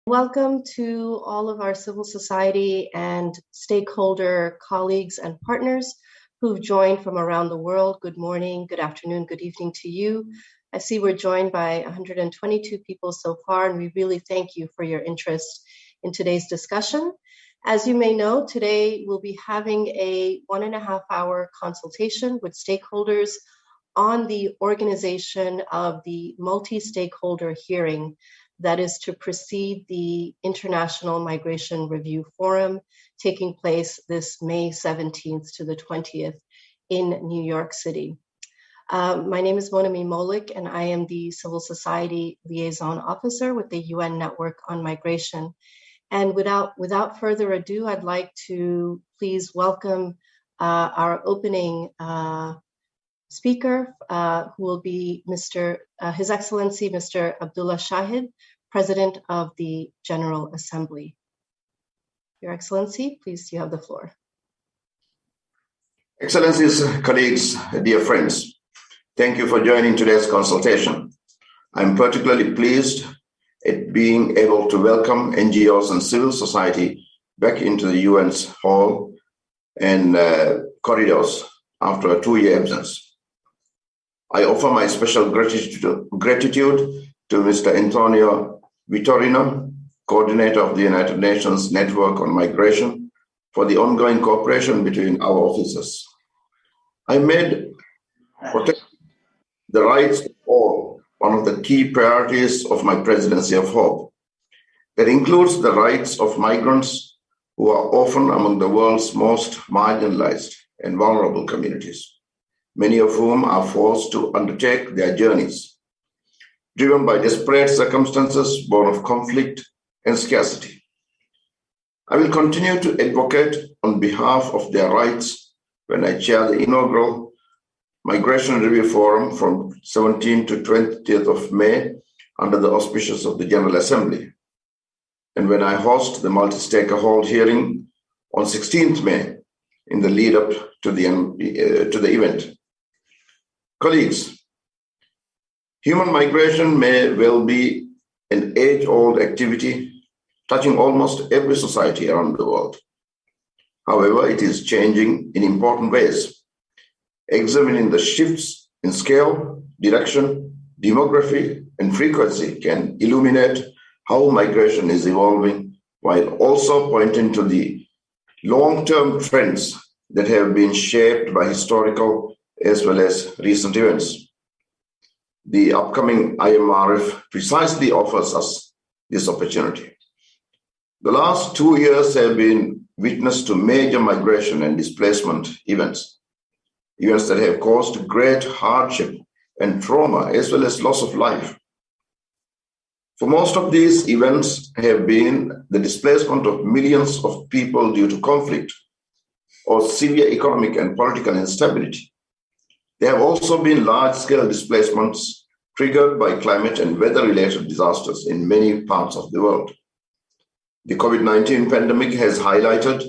Welcome to all of our civil society and stakeholder colleagues and partners who've joined from around the world. Good morning, good afternoon, good evening to you. I see we're joined by 122 people so far, and we really thank you for your interest in today's discussion. As you may know, today we'll be having a 1.5-hour consultation with stakeholders on the organization of the multi-stakeholder hearing that is to precede the International Migration Review Forum taking place this May 17th to the 20th in New York City. My name is Monami Molik, and I am the Civil Society Liaison Officer with the UN Network on Migration. And without further ado, I'd like to please welcome our opening speaker, who will be His Excellency, Mr. Abdullah Shahid, President of the General Assembly. Your Excellency, please, you have the floor. Excellencies, colleagues, dear friends, thank you for joining today's consultation. I'm particularly pleased at being able to welcome NGOs and civil society back into the UN's hall and corridors after a 2-year absence. I offer my special gratitude to Mr. Antonio Vitorino, coordinator of the United Nations Network on Migration, for the ongoing cooperation between our offices. I made protecting the rights of all one of the key priorities of my presidency of hope. That includes the rights of migrants who are often among the world's most marginalized and vulnerable communities, many of whom are forced to undertake their journeys driven by desperate circumstances born of conflict and scarcity. I will continue to advocate on behalf of their rights when I chair the inaugural Migration Review Forum from 17th to 20th of May under the auspices of the General Assembly, and when I host the multi-stakeholder hearing on 16th May in the lead up to the event. Colleagues, human migration may well be an age-old activity touching almost every society around the world. However, it is changing in important ways. Examining the shifts in scale, direction, demography, and frequency can illuminate how migration is evolving, while also pointing to the long-term trends that have been shaped by historical as well as recent events. The upcoming Imrf precisely offers us this opportunity. The last 2 years have been witness to major migration and displacement events that have caused great hardship and trauma as well as loss of life. For most of these events have been the displacement of millions of people due to conflict or severe economic and political instability. There have also been large-scale displacements triggered by climate and weather-related disasters in many parts of the world. The COVID-19 pandemic has highlighted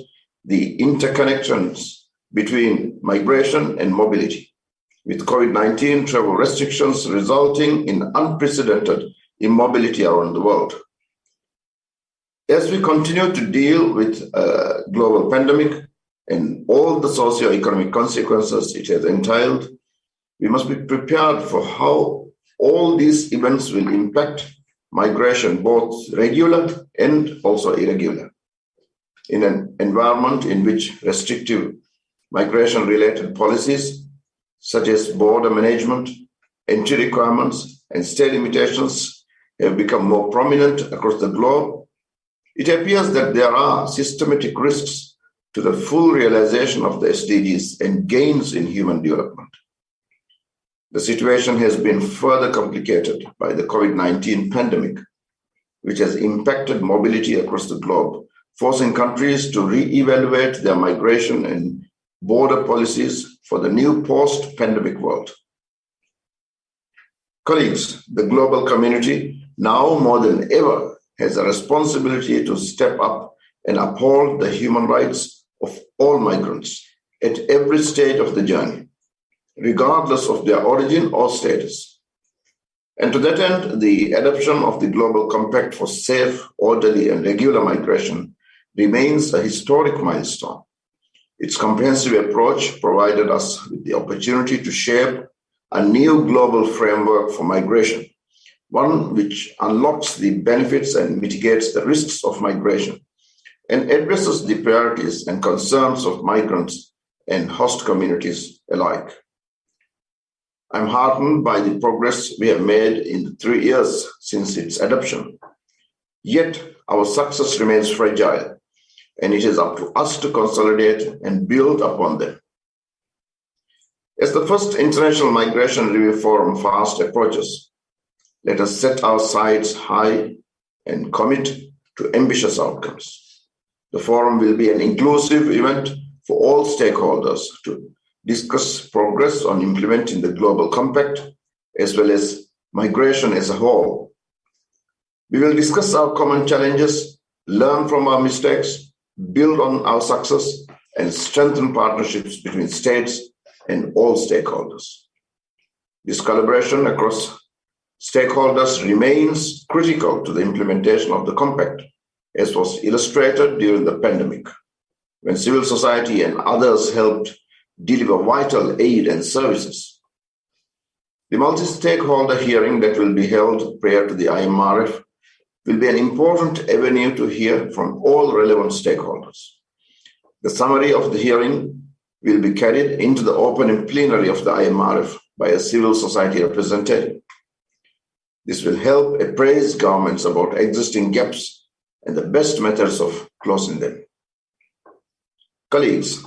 the interconnections between migration and mobility, with COVID-19 travel restrictions resulting in unprecedented immobility around the world. As we continue to deal with a global pandemic and all the socio-economic consequences it has entailed, we must be prepared for how all these events will impact migration, both regular and also irregular. In an environment in which restrictive migration-related policies, such as border management, entry requirements, and stay limitations have become more prominent across the globe, it appears that there are systematic risks to the full realization of the SDGs and gains in human development. The situation has been further complicated by the COVID-19 pandemic, which has impacted mobility across the globe, forcing countries to re-evaluate their migration and border policies for the new post-pandemic world. Colleagues, the global community now more than ever has a responsibility to step up and uphold the human rights of all migrants at every stage of the journey, regardless of their origin or status. And to that end, the adoption of the Global Compact for safe, orderly, and regular migration remains a historic milestone. Its comprehensive approach provided us with the opportunity to shape a new global framework for migration, one which unlocks the benefits and mitigates the risks of migration, and addresses the priorities and concerns of migrants and host communities alike. I'm heartened by the progress we have made in the 3 years since its adoption. Yet, our success remains fragile, and it is up to us to consolidate and build upon them. As the first International Migration Review Forum fast approaches, let us set our sights high and commit to ambitious outcomes. The forum will be an inclusive event for all stakeholders to discuss progress on implementing the Global Compact, as well as migration as a whole. We will discuss our common challenges, learn from our mistakes, build on our success, and strengthen partnerships between states and all stakeholders. This collaboration across stakeholders remains critical to the implementation of the Compact, as was illustrated during the pandemic, when civil society and others helped deliver vital aid and services. The multi-stakeholder hearing that will be held prior to the Imrf will be an important avenue to hear from all relevant stakeholders. The summary of the hearing will be carried into the opening plenary of the Imrf by a civil society representative. This will help appraise governments about existing gaps and the best methods of closing them. Colleagues,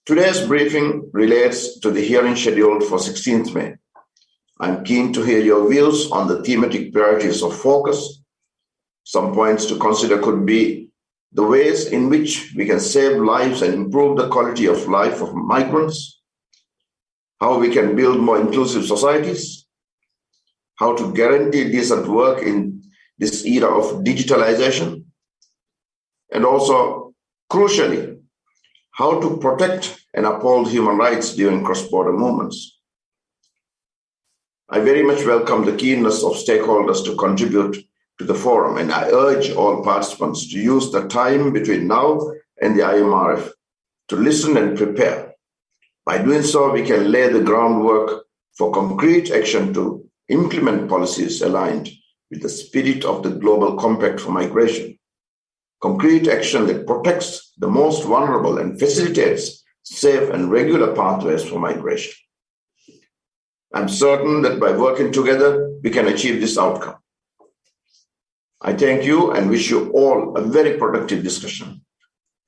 today's briefing relates to the hearing scheduled for 16th May. I'm keen to hear your views on the thematic priorities of focus. Some points to consider could be the ways in which we can save lives and improve the quality of life of migrants, how we can build more inclusive societies, how to guarantee decent work in this era of digitalization, and also, crucially, how to protect and uphold human rights during cross-border movements. I very much welcome the keenness of stakeholders to contribute to the forum, and I urge all participants to use the time between now and the Imrf to listen and prepare. By doing so, we can lay the groundwork for concrete action to implement policies aligned with the spirit of the Global Compact for Migration. Concrete action that protects the most vulnerable and facilitates safe and regular pathways for migration. I'm certain that by working together, we can achieve this outcome. I thank you and wish you all a very productive discussion.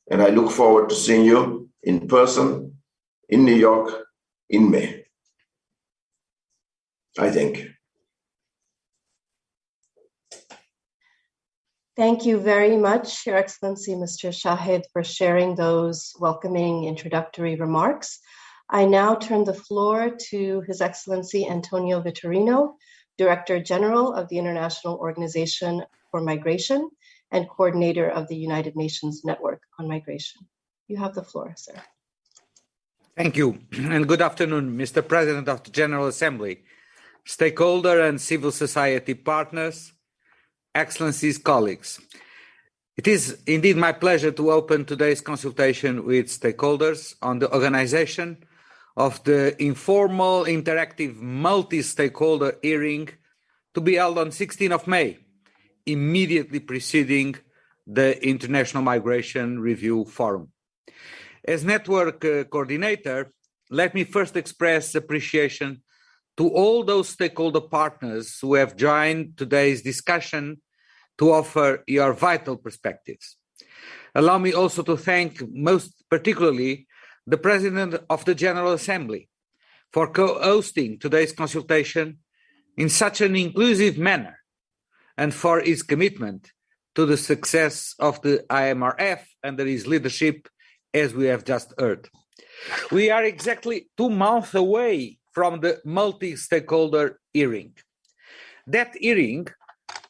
And I look forward to seeing you in person in New York in May. I thank you. Thank you very much, Your Excellency, Mr. Shahid, for sharing those welcoming introductory remarks. I now turn the floor to His Excellency Antonio Vitorino, Director General of the International Organization for Migration and Coordinator of the United Nations Network on Migration. You have the floor, sir. Thank you, and good afternoon, Mr. President of the General Assembly, stakeholder and civil society partners, Excellencies, colleagues. It is indeed my pleasure to open today's consultation with stakeholders on the organization of the informal, interactive, multi-stakeholder hearing to be held on 16th of May, immediately preceding the International Migration Review Forum. As network coordinator, let me first express appreciation to all those stakeholder partners who have joined today's discussion to offer your vital perspectives. Allow me also to thank most particularly the President of the General Assembly for co-hosting today's consultation in such an inclusive manner and for his commitment to the success of the Imrf under his leadership, as we have just heard. We are exactly 2 months away from the multi-stakeholder hearing. That hearing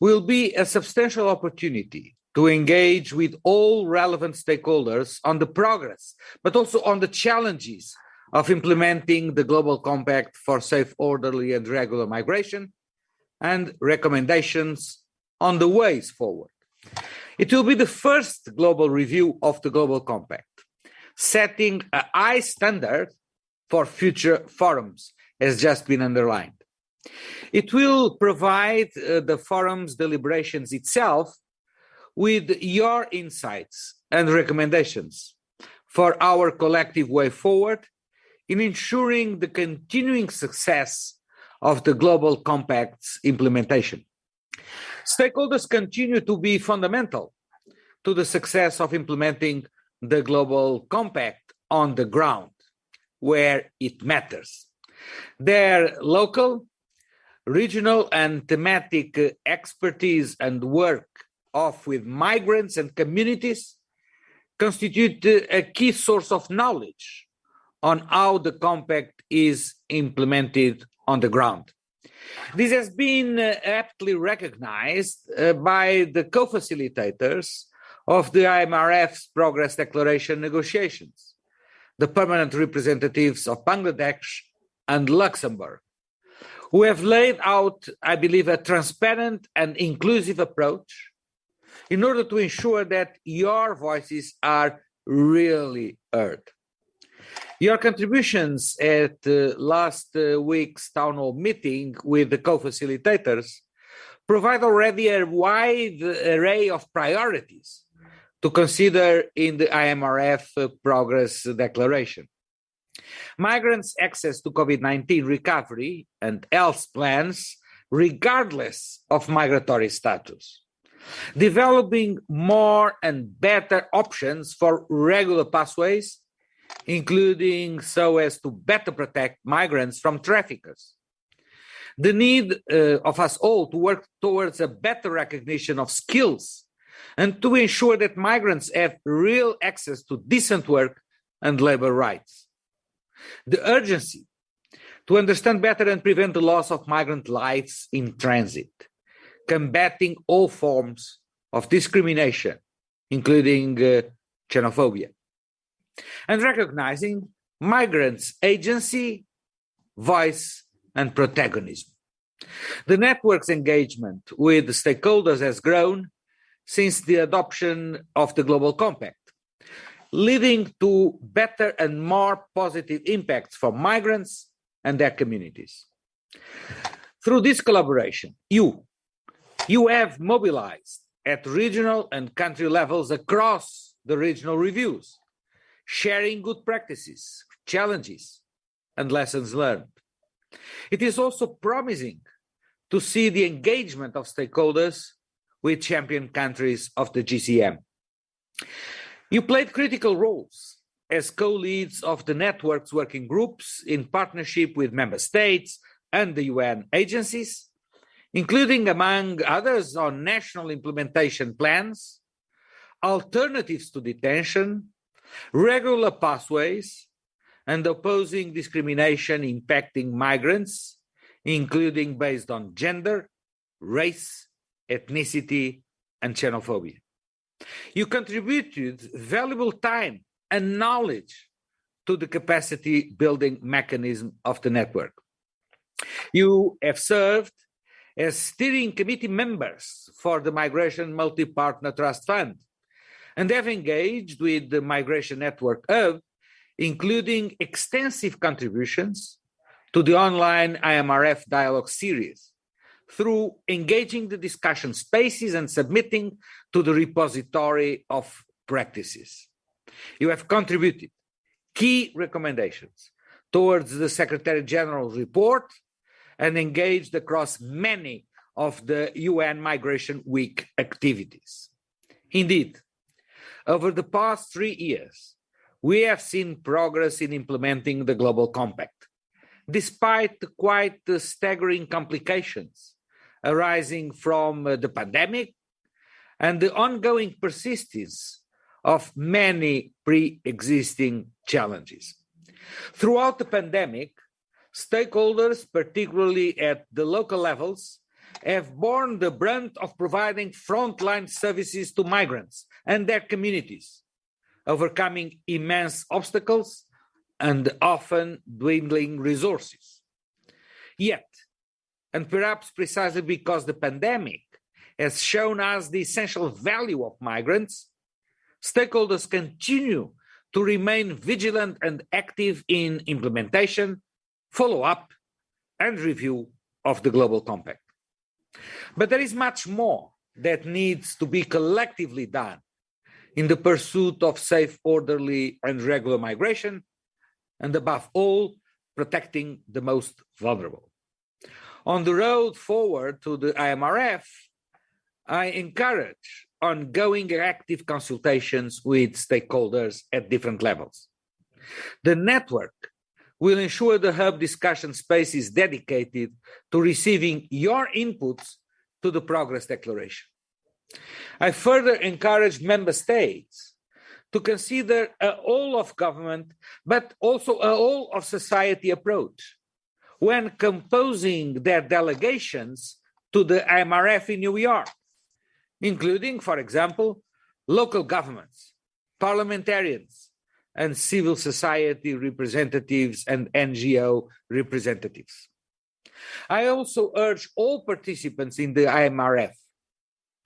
will be a substantial opportunity to engage with all relevant stakeholders on the progress, but also on the challenges of implementing the Global Compact for safe, orderly, and regular migration, and recommendations on the ways forward. It will be the first global review of the Global Compact, setting a high standard for future forums, as just been underlined. It will provide the forum's deliberations itself with your insights and recommendations for our collective way forward in ensuring the continuing success of the Global Compact's implementation. Stakeholders continue to be fundamental to the success of implementing the Global Compact on the ground, where it matters. Their local, regional, and thematic expertise and work with migrants and communities constitute a key source of knowledge on how the Compact is implemented on the ground. This has been aptly recognized by the co-facilitators of the Imrf's Progress Declaration negotiations, the permanent representatives of Bangladesh and Luxembourg, who have laid out, I believe, a transparent and inclusive approach in order to ensure that your voices are really heard. Your contributions at last week's town hall meeting with the co-facilitators provide already a wide array of priorities to consider in the Imrf Progress Declaration. Migrants' access to COVID-19 recovery and health plans, regardless of migratory status. Developing more and better options for regular pathways, including so as to better protect migrants from traffickers. The need of us all to work towards a better recognition of skills and to ensure that migrants have real access to decent work and labor rights. The urgency to understand better and prevent the loss of migrant lives in transit, combating all forms of discrimination, including xenophobia, and recognizing migrants' agency, voice, and protagonism. The network's engagement with the stakeholders has grown since the adoption of the Global Compact, leading to better and more positive impacts for migrants and their communities. Through this collaboration, you have mobilized at regional and country levels across the regional reviews, sharing good practices, challenges, and lessons learned. It is also promising to see the engagement of stakeholders with champion countries of the GCM. You played critical roles as co-leads of the network's working groups in partnership with member states and the UN agencies, including, among others, on national implementation plans, alternatives to detention, regular pathways, and opposing discrimination impacting migrants, including based on gender, race, ethnicity, and xenophobia. You contributed valuable time and knowledge to the capacity building mechanism of the network. You have served as steering committee members for the Migration Multi-Partner Trust Fund and have engaged with the Migration Network Hub, including extensive contributions to the online Imrf dialogue series through engaging the discussion spaces and submitting to the repository of practices. You have contributed key recommendations towards the Secretary General's report and engaged across many of the UN Migration Week activities. Indeed, over the past 3 years, we have seen progress in implementing the Global Compact, despite quite staggering complications arising from the pandemic and the ongoing persistence of many pre-existing challenges. Throughout the pandemic, stakeholders, particularly at the local levels, have borne the brunt of providing frontline services to migrants and their communities, overcoming immense obstacles and often dwindling resources. Yet, and perhaps precisely because the pandemic has shown us the essential value of migrants, stakeholders continue to remain vigilant and active in implementation, follow-up, and review of the Global Compact. But there is much more that needs to be collectively done in the pursuit of safe, orderly, and regular migration, and above all, protecting the most vulnerable. On the road forward to the Imrf, I encourage ongoing active consultations with stakeholders at different levels. The network will ensure the hub discussion space is dedicated to receiving your inputs to the progress declaration. I further encourage member states to consider a whole of government, but also a whole of society approach when composing their delegations to the Imrf in New York, including, for example, local governments, parliamentarians, and civil society representatives and NGO representatives. I also urge all participants in the Imrf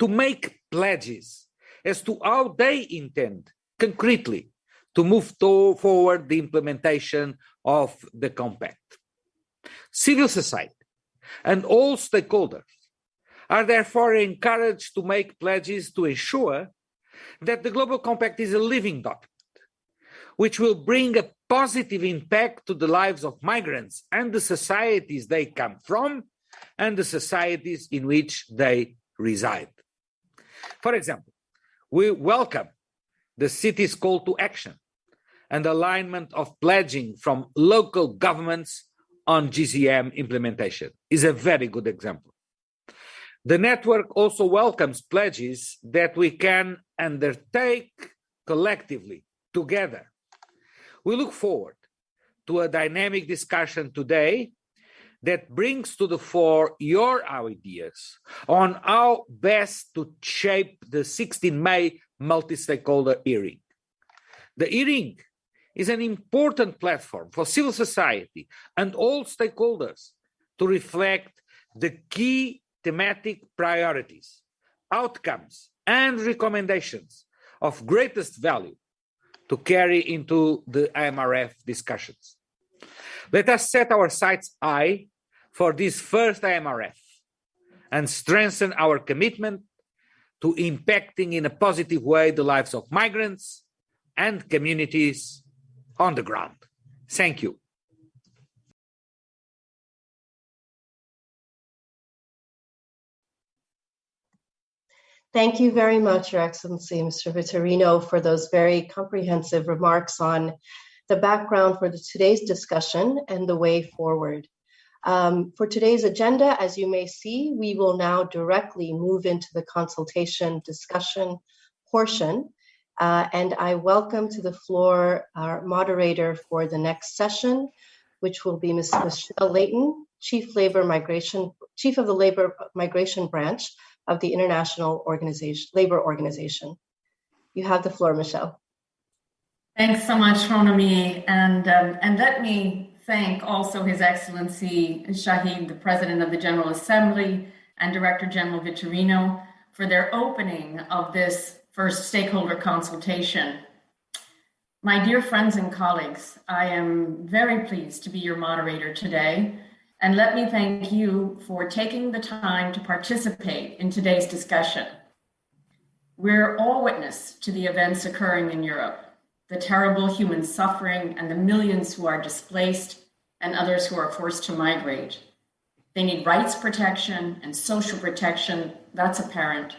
to make pledges as to how they intend concretely to move forward the implementation of the compact. Civil society and all stakeholders are therefore encouraged to make pledges to ensure that the Global Compact is a living document, which will bring a positive impact to the lives of migrants and the societies they come from and the societies in which they reside. For example, we welcome the city's call to action and alignment of pledging from local governments on GCM implementation is a very good example. The network also welcomes pledges that we can undertake collectively, together. We look forward to a dynamic discussion today that brings to the fore your ideas on how best to shape the 16 May multi-stakeholder hearing. The hearing is an important platform for civil society and all stakeholders to reflect the key thematic priorities, outcomes, and recommendations of greatest value to carry into the Imrf discussions. Let us set our sights high for this first Imrf and strengthen our commitment to impacting in a positive way the lives of migrants and communities on the ground. Thank you. Thank you very much, Your Excellency, Mr. Vitorino, for those very comprehensive remarks on the background for today's discussion and the way forward. For today's agenda, as you may see, we will now directly move into the consultation discussion portion. And I welcome to the floor our moderator for the next session, which will be Ms. Michelle Layton, Chief of the Labor Migration Branch of the International Labor Organization. You have the floor, Michelle. Thanks so much, Ronami, and let me thank also His Excellency Shahid, the President of the General Assembly, and Director General Vitorino for their opening of this first stakeholder consultation. My dear friends and colleagues, I am very pleased to be your moderator today, and let me thank you for taking the time to participate in today's discussion. We're all witness to the events occurring in Europe, the terrible human suffering and the millions who are displaced and others who are forced to migrate. They need rights protection and social protection, that's apparent.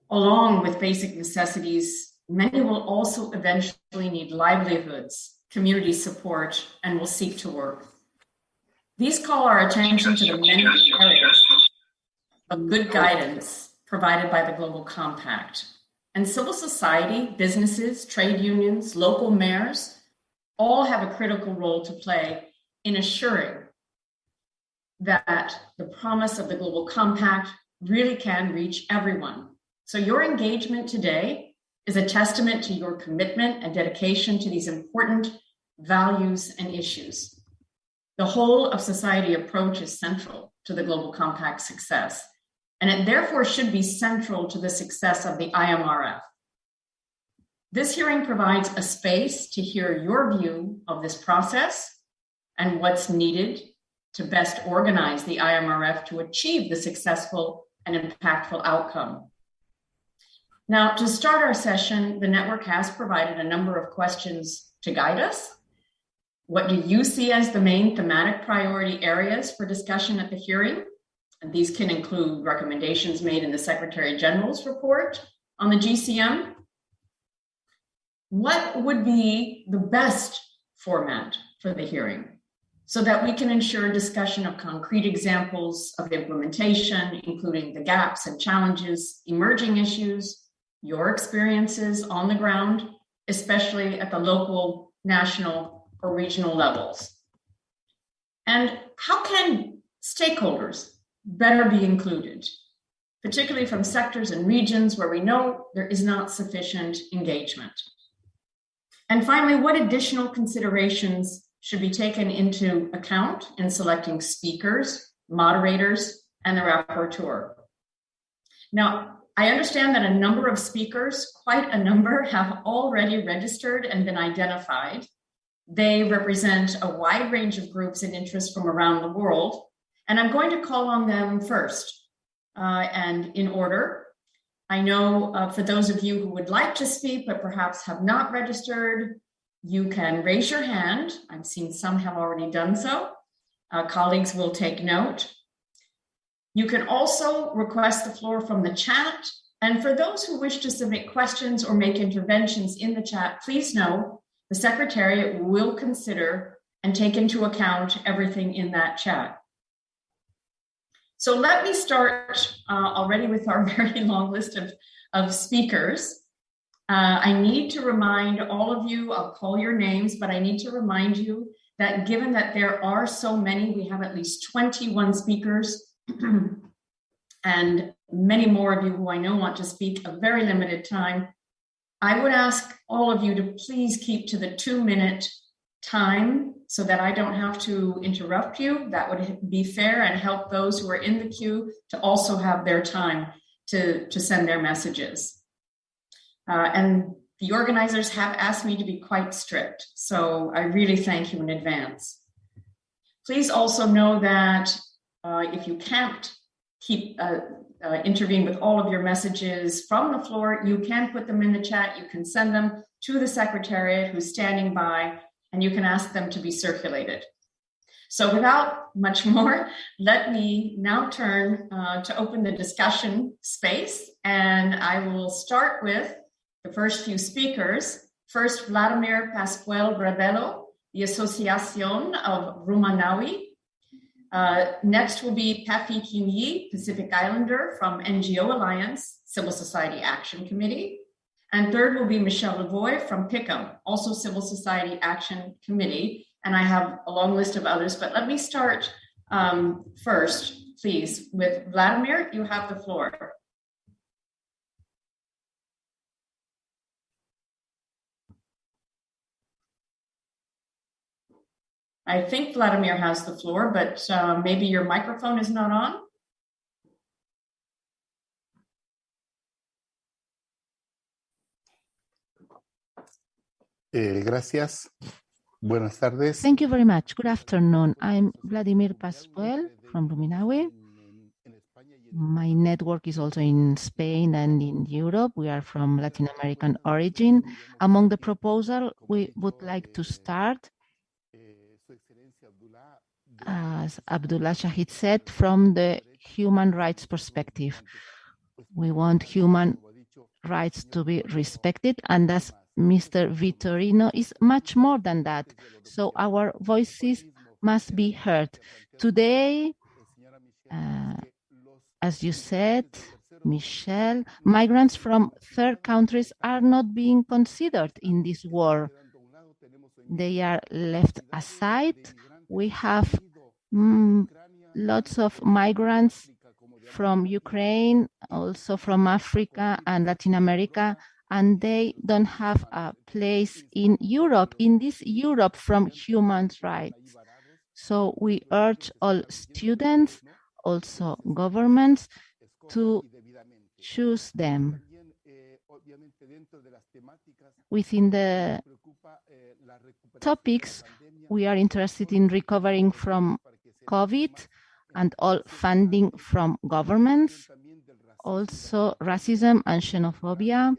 Along with basic necessities, many will also eventually need livelihoods, community support, and will seek to work. These call our attention to the many areas of good guidance provided by the Global Compact. And civil society, businesses, trade unions, local mayors, all have a critical role to play in assuring that the promise of the Global Compact really can reach everyone. So your engagement today is a testament to your commitment and dedication to these important values and issues. The whole of society approach is central to to the Global Compact's success, and it therefore should be central to the success of the IMRF. This hearing provides a space to hear your view of this process and what's needed to best organize the IMRF to achieve the successful and impactful outcome. Now, to start our session, the network has provided a number of questions to guide us. What do you see as the main thematic priority areas for discussion at the hearing? And these can include recommendations made in the Secretary General's report on the GCM. What would be the best format for the hearing so that we can ensure discussion of concrete examples of implementation, including the gaps and challenges, emerging issues, your experiences on the ground, especially at the local, national, or regional levels? And how can stakeholders better be included, particularly from sectors and regions where we know there is not sufficient engagement? And finally, what additional considerations should be taken into account in selecting speakers, moderators, and the rapporteur? Now, I understand that a number of speakers, quite a number, have already registered and been identified. They represent a wide range of groups and interests from around the world, and I'm going to call on them first and in order. I know for those of you who would like to speak but perhaps have not registered, you can raise your hand. I've seen some have already done so. Colleagues will take note. You can also request the floor from the chat. And for those who wish to submit questions or make interventions in the chat, please know the Secretariat will consider and take into account everything in that chat. So let me start already with our very long list of speakers. I need to remind all of you, I'll call your names, but I need to remind you that given that there are so many, we have at least 21 speakers and many more of you who I know want to speak a very limited time. I would ask all of you to please keep to the 2-minute time so that I don't have to interrupt you. That would be fair and help those who are in the queue to also have their time to send their messages. And the organizers have asked me to be quite strict, so I really thank you in advance. Please also know that if you can't intervene with all of your messages from the floor, you can put them in the chat, you can send them to the Secretariat who's standing by, and you can ask them to be circulated. So without much more, let me now turn to open the discussion space, and I will start with the first few speakers. First, Vladimir Pascual Rebelo, the Associación of Rumanawi. Next will be Pafi Kinyi, Pacific Islander from NGO Alliance, Civil Society Action Committee. And third will be Michelle Lavoie from PICM, also Civil Society Action Committee. And I have a long list of others, but let me start first, please, with Vladimir. You have the floor. I think Vladimir has the floor, but maybe your microphone is not on. Gracias. Buenas tardes. Thank you very much. Good afternoon. I'm Vladimir Pascual from Ruminawi. My network is also in Spain and in Europe. We are from Latin American origin. Among the proposal, we would like to start, as Abdullah Shahid said, from the human rights perspective. We want human rights to be respected, and as Mr. Vitorino is much more than that. So our voices must be heard. Today, as you said, Michelle, migrants from third countries are not being considered in this war. They are left aside. We have lots of migrants from Ukraine, also from Africa and Latin America, and they don't have a place in Europe, in this Europe from human rights. So we urge all students, also governments, to choose them. Within the topics, we are interested in recovering from COVID and all funding from governments, also racism and xenophobia,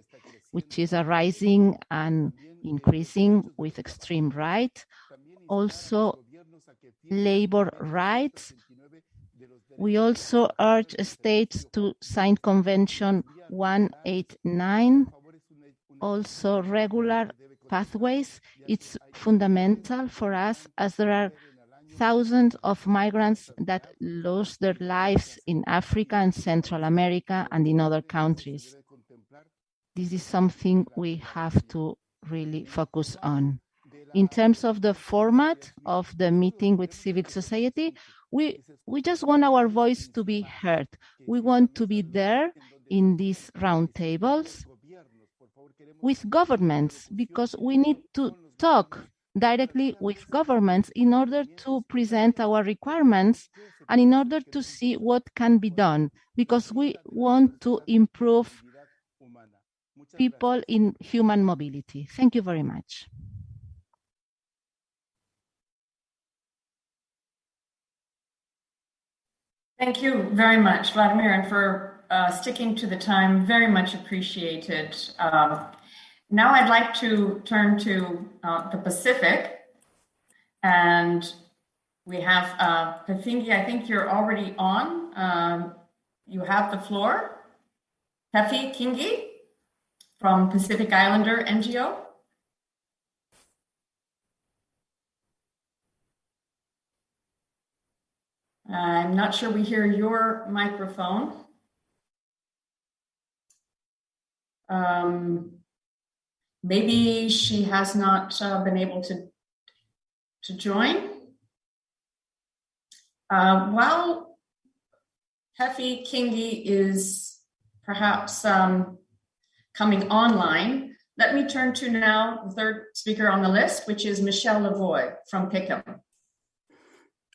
which is arising and increasing with extreme right, also labor rights. We also urge states to sign Convention 189, also regular pathways. It's fundamental for us as there are thousands of migrants that lost their lives in Africa and Central America and in other countries. This is something we have to really focus on. In terms of the format of the meeting with civil society, we just want our voice to be heard. We want to be there in these roundtables with governments, because we need to talk directly with governments in order to present our requirements and in order to see what can be done, because we want to improve people in human mobility. Thank you very much. Thank you very much, Vladimir, and for sticking to the time. Very much appreciated. Now I'd like to turn to the Pacific, and we have Pefingi. I think you're already on. You have the floor. Pefi Kingi from Pacific Islander NGO. I'm not sure we hear your microphone. Maybe she has not been able to join. While Pefi Kingi is perhaps coming online, let me turn to now the third speaker on the list, which is Michelle Lavoie from PICM.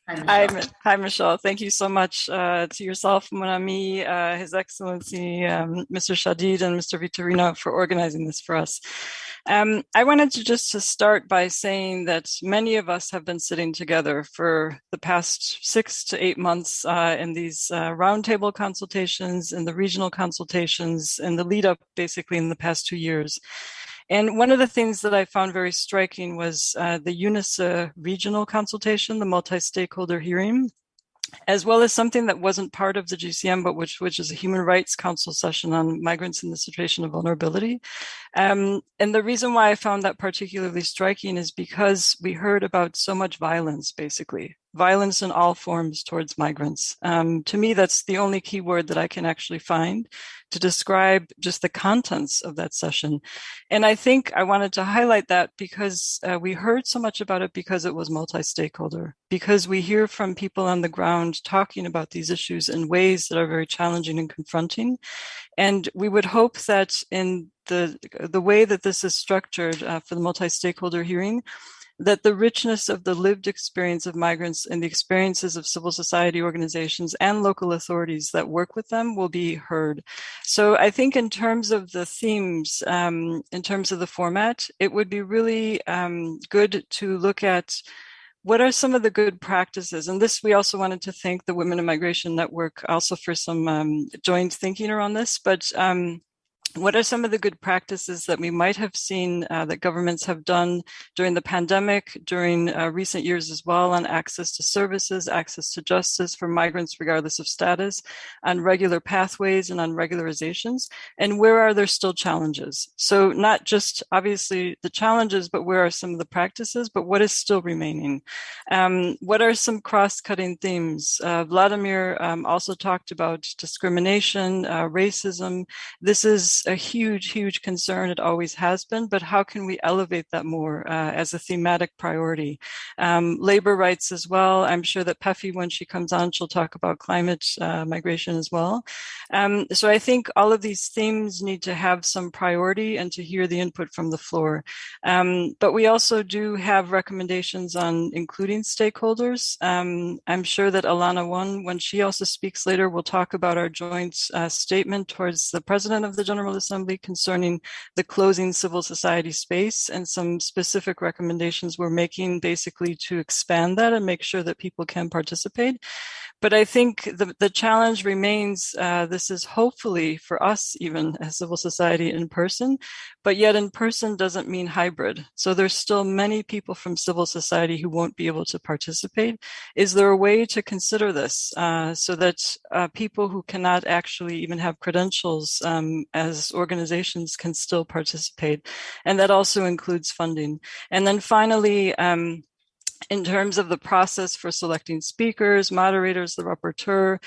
Hi, Michelle. Thank you so much to yourself, mon ami, His Excellency, Mr. Shadid and Mr. Vitorino for organizing this for us. I wanted to start by saying that many of us have been sitting together for the past 6 to 8 months in these roundtable consultations, in the regional consultations, and the lead up basically in the past 2 years. And one of the things that I found very striking was the UNISA regional consultation, the multi-stakeholder hearing, as well as something that wasn't part of the GCM, but which is a Human Rights Council session on migrants in the situation of vulnerability. And the reason why I found that particularly striking is because we heard about so much violence, basically. Violence in all forms towards migrants. To me, that's the only key word that I can actually find to describe just the contents of that session. And I think I wanted to highlight that because we heard so much about it because it was multi-stakeholder, because we hear from people on the ground talking about these issues in ways that are very challenging and confronting. And we would hope that in the way that this is structured for the multi-stakeholder hearing, that the richness of the lived experience of migrants and the experiences of civil society organizations and local authorities that work with them will be heard. So I think in terms of the themes, in terms of the format, it would be really good to look at what are some of the good practices. And this, we also wanted to thank the Women in Migration Network also for some joint thinking around this, but what are some of the good practices that we might have seen that governments have done during the pandemic, during recent years as well, on access to services, access to justice for migrants regardless of status, on regular pathways and on regularizations, and where are there still challenges? So not just obviously the challenges, but where are some of the practices, but what is still remaining? What are some cross-cutting themes? Vladimir also talked about discrimination, racism. This is a huge, huge concern. It always has been, but how can we elevate that more as a thematic priority? Labor rights as well. I'm sure that Pefi, when she comes on, she'll talk about climate migration as well. So I think all of these themes need to have some priority and to hear the input from the floor. But we also do have recommendations on including stakeholders. I'm sure that Alana One, when she also speaks later, will talk about our joint statement towards the President of the General Assembly concerning the closing civil society space and some specific recommendations we're making basically to expand that and make sure that people can participate. But I think the challenge remains, this is hopefully for us, even as civil society in person, but yet in person doesn't mean hybrid. So there's still many people from civil society who won't be able to participate. Is there a way to consider this so that people who cannot actually even have credentials as organizations can still participate? And that also includes funding. And then finally, in terms of the process for selecting speakers, moderators, the rapporteur,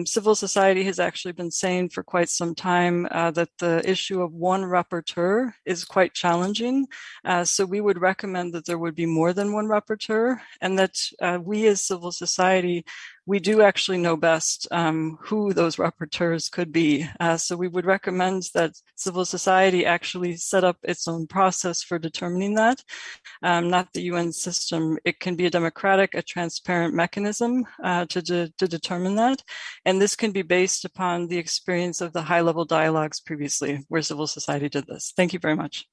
civil society has actually been saying for quite some time that the issue of one rapporteur is quite challenging. So we would recommend that there would be more than one rapporteur, and that we as civil society, we do actually know best who those rapporteurs could be. So we would recommend that civil society actually set up its own process for determining that, not the UN system. It can be a democratic, a transparent mechanism to determine that. And this can be based upon the experience of the high-level dialogues previously where civil society did this. Thank you very much.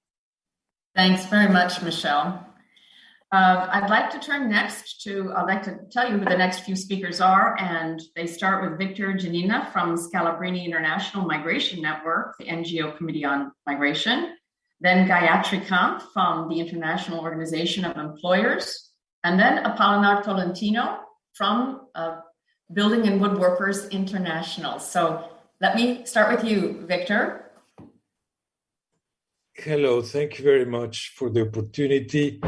Thanks very much, Michelle. I'd like to turn next to, I'd like to tell you who the next few speakers are, and they start with Victor Janina from Scalabrini International Migration Network, the NGO Committee on Migration, then Gayatri Kant from the International Organization of Employers, and then Apolinar Tolentino from Building and Woodworkers International. So let me start with you, Victor. Hello, thank you very much for the opportunity.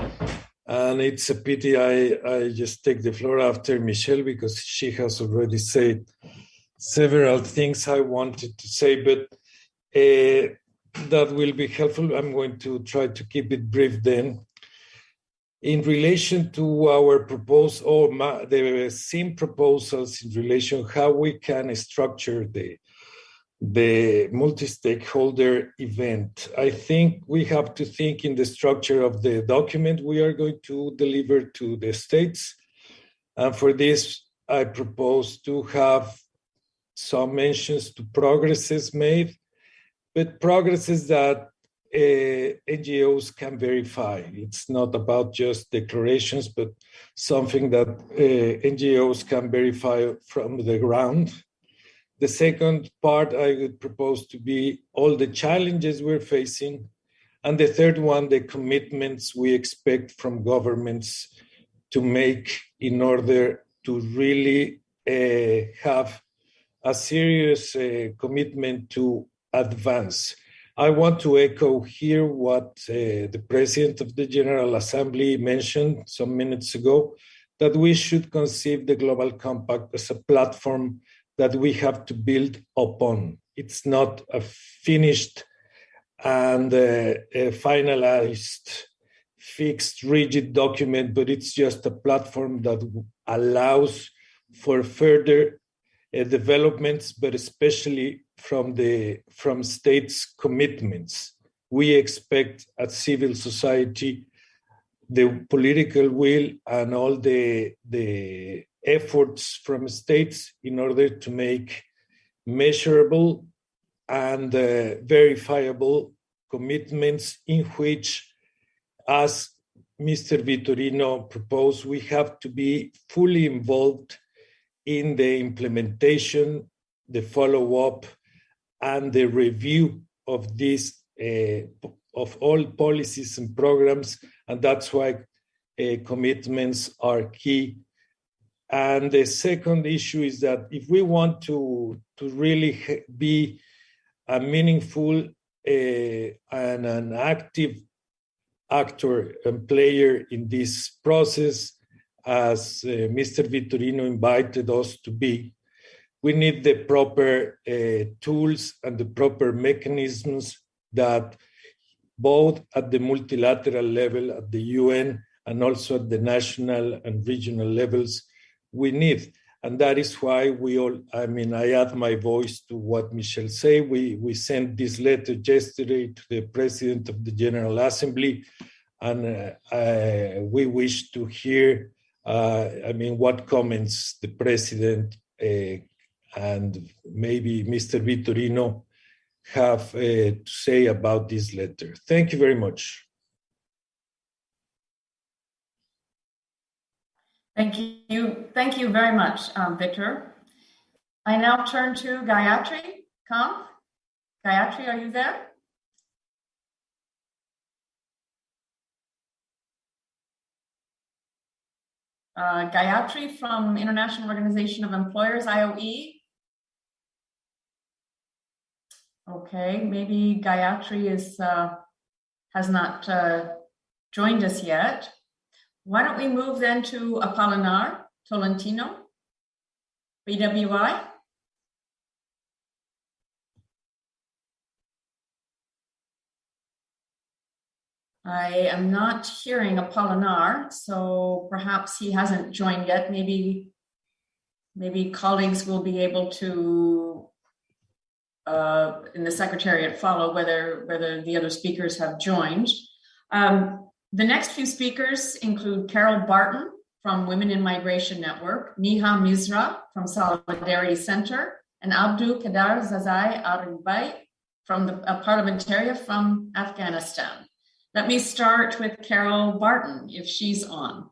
And it's a pity I just take the floor after Michelle because she has already said several things I wanted to say, but that will be helpful. I'm going to try to keep it brief then. In relation to our proposal, or the same proposals in relation how we can structure the multi-stakeholder event. I think we have to think in the structure of the document we are going to deliver to the states. And for this, I propose to have some mentions to progresses made, but progresses that NGOs can verify. It's not about just declarations, but something that NGOs can verify from the ground. The second part I would propose to be all the challenges we're facing. And the third one, the commitments we expect from governments to make in order to really have a serious commitment to advance. I want to echo here what the President of the General Assembly mentioned some minutes ago, that we should conceive the Global Compact as a platform that we have to build upon. It's not a finished and a finalized, fixed, rigid document, but it's just a platform that allows for further developments, but especially from states' commitments. We expect at civil society the political will and all the efforts from states in order to make measurable and verifiable commitments in which, as Mr. Vitorino proposed, we have to be fully involved in the implementation, the follow-up, and the review of these, of all policies and programs, and that's why commitments are key. And the second issue is that if we want to really be a meaningful and an active actor and player in this process, as Mr. Vitorino invited us to be, we need the proper tools and the proper mechanisms that both at the multilateral level, at the UN, and also at the national and regional levels, we need. And that is why I add my voice to what Michelle said. We sent this letter yesterday to the President of the General Assembly, and we wish to hear, what comments the President and maybe Mr. Vitorino have to say about this letter. Thank you very much. Thank you very much, Victor. I now turn to Gayatri Kampf. Gayatri, are you there? Gayatri from International Organization of Employers, IOE. Okay, maybe Gayatri has not joined us yet. Why don't we move then to Apolinar Tolentino, BWI? I am not hearing Apolinar, so perhaps he hasn't joined yet. Maybe colleagues will be able to, in the Secretariat, follow whether the other speakers have joined. The next few speakers include Carol Barton from Women in Migration Network, Niha Mizra from Solidarity Center, and Abdul Kadar Zazai Arubay from the parliamentarian from Afghanistan. Let me start with Carol Barton, if she's on.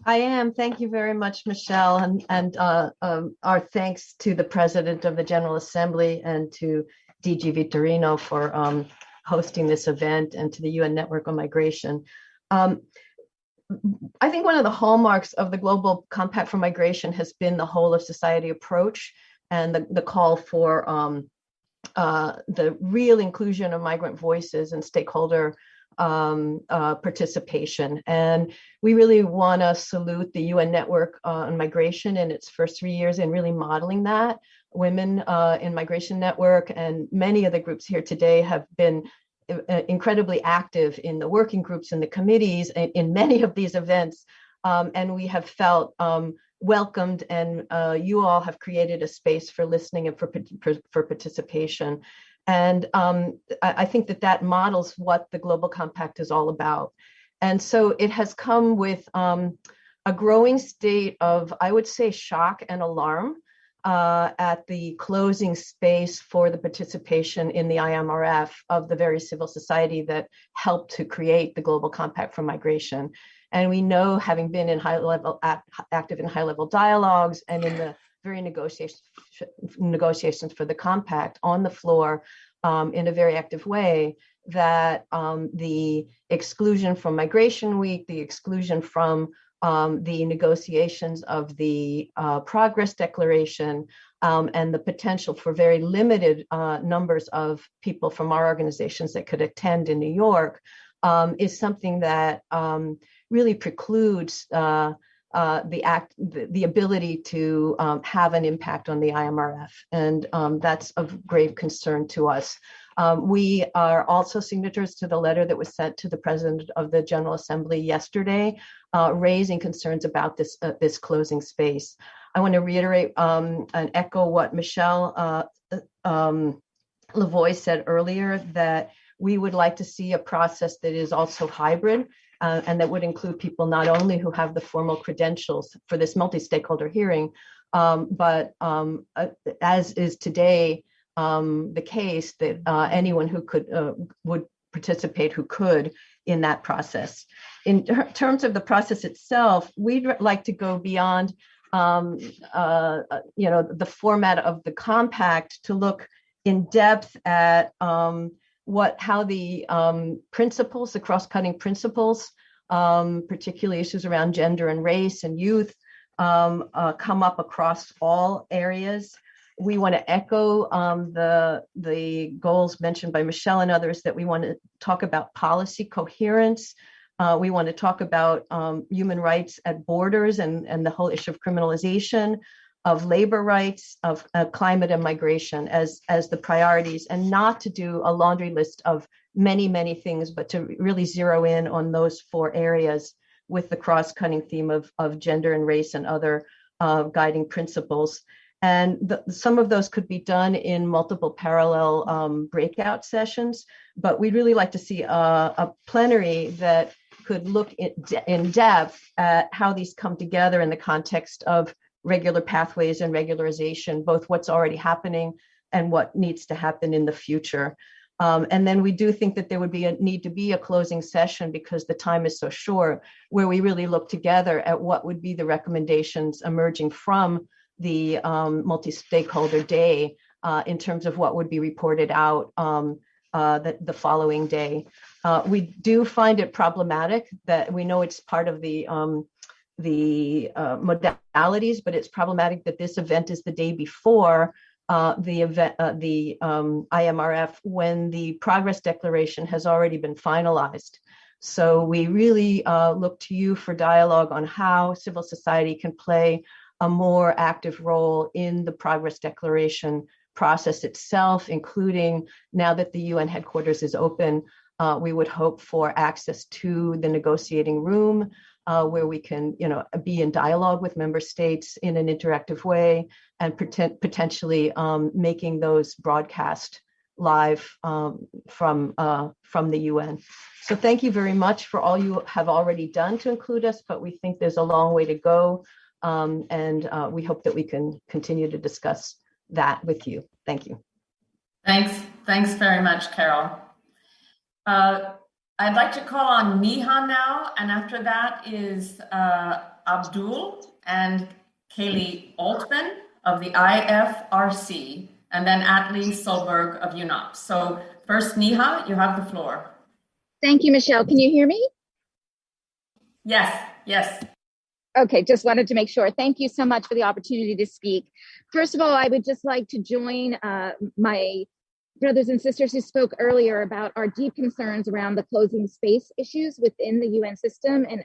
I am. Thank you very much, Michelle, and our thanks to the President of the General Assembly and to DG Vitorino for hosting this event, and to the UN Network on Migration. I think one of the hallmarks of the Global Compact for Migration has been the whole of society approach and the call for the real inclusion of migrant voices and stakeholder participation. And we really want to salute the UN Network on Migration in its first 3 years in really modeling that. Women in Migration Network and many of the groups here today have been incredibly active in the working groups and the committees in many of these events. And we have felt welcomed, and you all have created a space for listening and for participation. And I think that models what the Global Compact is all about. And so it has come with a growing state of, I would say, shock and alarm at the closing space for the participation in the IMRF of the very civil society that helped to create the Global Compact for Migration. And we know, having been in active in high-level dialogues and in the very negotiations for the compact on the floor in a very active way, that the exclusion from Migration Week, the exclusion from the negotiations of the Progress Declaration, and the potential for very limited numbers of people from our organizations that could attend in New York is something that really precludes the ability to have an impact on the IMRF. And that's of grave concern to us. We are also signatories to the letter that was sent to the President of the General Assembly yesterday, raising concerns about this closing space. I want to reiterate and echo what Michelle Lavoie said earlier, that we would like to see a process that is also hybrid, and that would include people not only who have the formal credentials for this multi-stakeholder hearing, but as is today the case, that anyone who would participate who could in that process. In terms of the process itself, we'd like to go beyond the format of the compact to look in depth at how the principles, the cross-cutting principles, particularly issues around gender and race and youth, come up across all areas. We want to echo the goals mentioned by Michelle and others, that we want to talk about policy coherence. We want to talk about human rights at borders and the whole issue of criminalization. of labor rights, of climate and migration as the priorities, and not to do a laundry list of many, many things, but to really zero in on those 4 areas with the cross-cutting theme of gender and race and other guiding principles. And some of those could be done in multiple parallel breakout sessions, but we'd really like to see a plenary that could look in depth at how these come together in the context of regular pathways and regularization, both what's already happening and what needs to happen in the future. And then we do think that there would need to be a closing session, because the time is so short, where we really look together at what would be the recommendations emerging from the multi-stakeholder day in terms of what would be reported out the following day. We do find it problematic that we know it's part of the modalities, but it's problematic that this event is the day before the event, the IMRF, when the progress declaration has already been finalized. So we really look to you for dialogue on how civil society can play a more active role in the progress declaration process itself, including now that the UN headquarters is open, we would hope for access to the negotiating room where we can, be in dialogue with member states in an interactive way, and potentially making those broadcast live from the UN. So thank you very much for all you have already done to include us, but we think there's a long way to go. And we hope that we can continue to discuss that with you. Thank you. Thanks very much, Carol. I'd like to call on Niha now, and after that is Abdul and Kaylee Altman of the IFRC, and then Atlee Solberg of UNOP. So first, Niha, you have the floor. Thank you, Michelle. Can you hear me? Yes. Okay, just wanted to make sure. Thank you so much for the opportunity to speak. First of all, I would just like to join my brothers and sisters who spoke earlier about our deep concerns around the closing space issues within the UN system and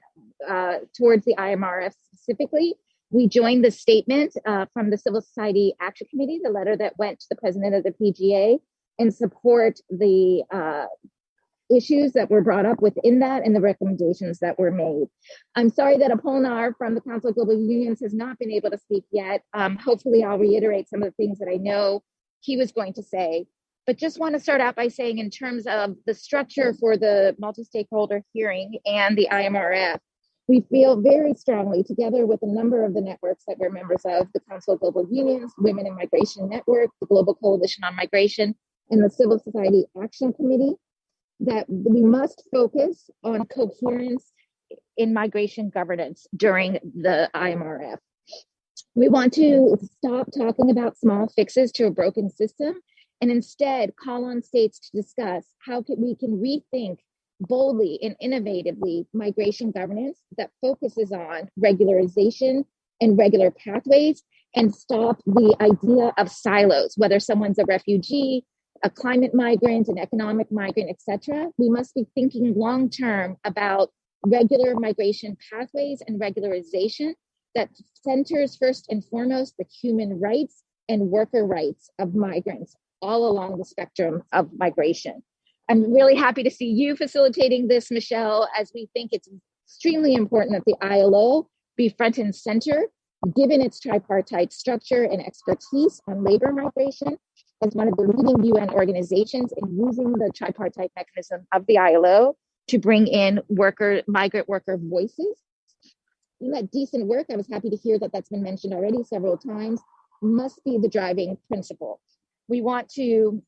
towards the IMRF specifically. We joined the statement from the Civil Society Action Committee, the letter that went to the president of the PGA, and support the issues that were brought up within that and the recommendations that were made. I'm sorry that Apolnar from the Council of Global Unions has not been able to speak yet. Hopefully I'll reiterate some of the things that I know he was going to say, but just want to start out by saying, in terms of the structure for the multi-stakeholder hearing and the IMRF, we feel very strongly, together with a number of the networks that we're members of, the Council of Global Unions, Women in Migration Network, the Global Coalition on Migration, and the Civil Society Action Committee, that we must focus on coherence in migration governance during the IMRF. We want to stop talking about small fixes to a broken system and instead call on states to discuss how we can rethink boldly and innovatively migration governance that focuses on regularization and regular pathways, and stop the idea of silos, whether someone's a refugee, a climate migrant, an economic migrant, etc. We must be thinking long-term about regular migration pathways and regularization that centers first and foremost the human rights and worker rights of migrants all along the spectrum of migration. I'm really happy to see you facilitating this, Michelle, as we think it's extremely important that the ILO be front and center, given its tripartite structure and expertise on labor migration, as one of the leading UN organizations in using the tripartite mechanism of the ILO to bring in migrant worker voices. And that decent work, I was happy to hear that that's been mentioned already several times, must be the driving principle. We want to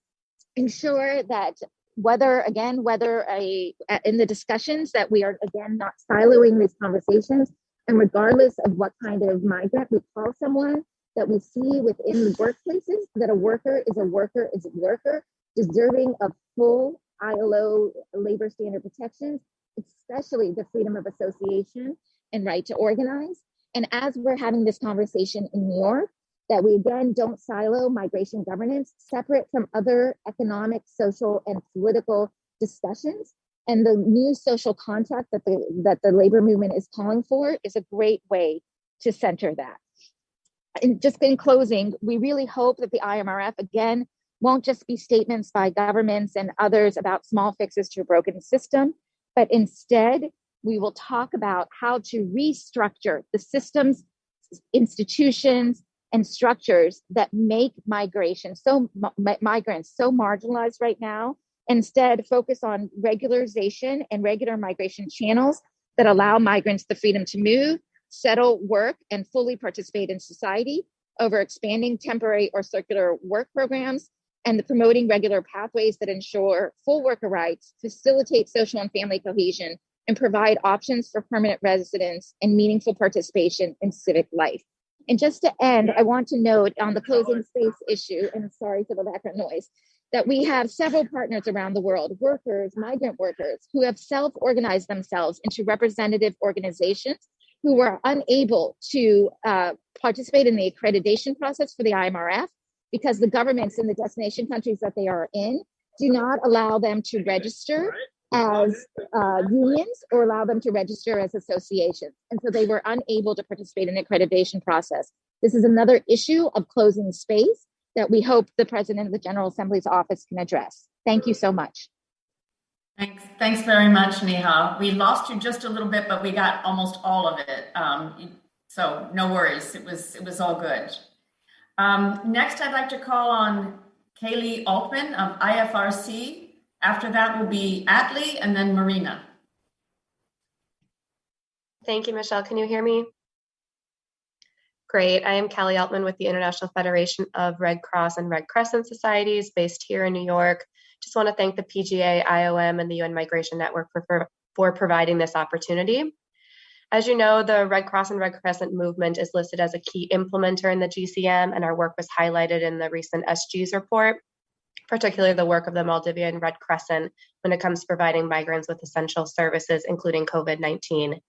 ensure that whether in the discussions that we are again not siloing these conversations, and regardless of what kind of migrant we call someone, that we see within the workplaces that a worker is a worker is a worker, deserving of full ILO labor standard protections, especially the freedom of association and right to organize. And as we're having this conversation in New York, that we again don't silo migration governance separate from other economic, social, and political discussions. And the new social contract that the labor movement is calling for is a great way to center that. And just in closing, we really hope that the IMRF, again, won't just be statements by governments and others about small fixes to a broken system, but instead, we will talk about how to restructure the systems, institutions, and structures that make migrants so marginalized right now. Instead, focus on regularization and regular migration channels that allow migrants the freedom to move, settle, work, and fully participate in society over expanding temporary or circular work programs and the promoting regular pathways that ensure full worker rights, facilitate social and family cohesion, and provide options for permanent residence and meaningful participation in civic life. And just to end, I want to note on the closing space issue, and sorry for the background noise, that we have several partners around the world, workers, migrant workers, who have self-organized themselves into representative organizations who were unable to participate in the accreditation process for the IMRF because the governments in the destination countries that they are in do not allow them to register as unions or allow them to register as associations. And so they were unable to participate in the accreditation process. This is another issue of closing space that we hope the President of the General Assembly's office can address. Thank you so much. Thanks very much, Neha. We lost you just a little bit, but we got almost all of it. So no worries, it was all good. Next, I'd like to call on Kaylee Altman of IFRC. After that will be Atlee and then Marina. Thank you, Michelle. Can you hear me? Great. I am Callie Altman with the International Federation of Red Cross and Red Crescent Societies based here in New York. Just want to thank the PGA, IOM, and the UN Migration Network for providing this opportunity. As you know, the Red Cross and Red Crescent movement is listed as a key implementer in the GCM, and our work was highlighted in the recent SG's report, particularly the work of the Maldivian Red Crescent when it comes to providing migrants with essential services, including COVID-19.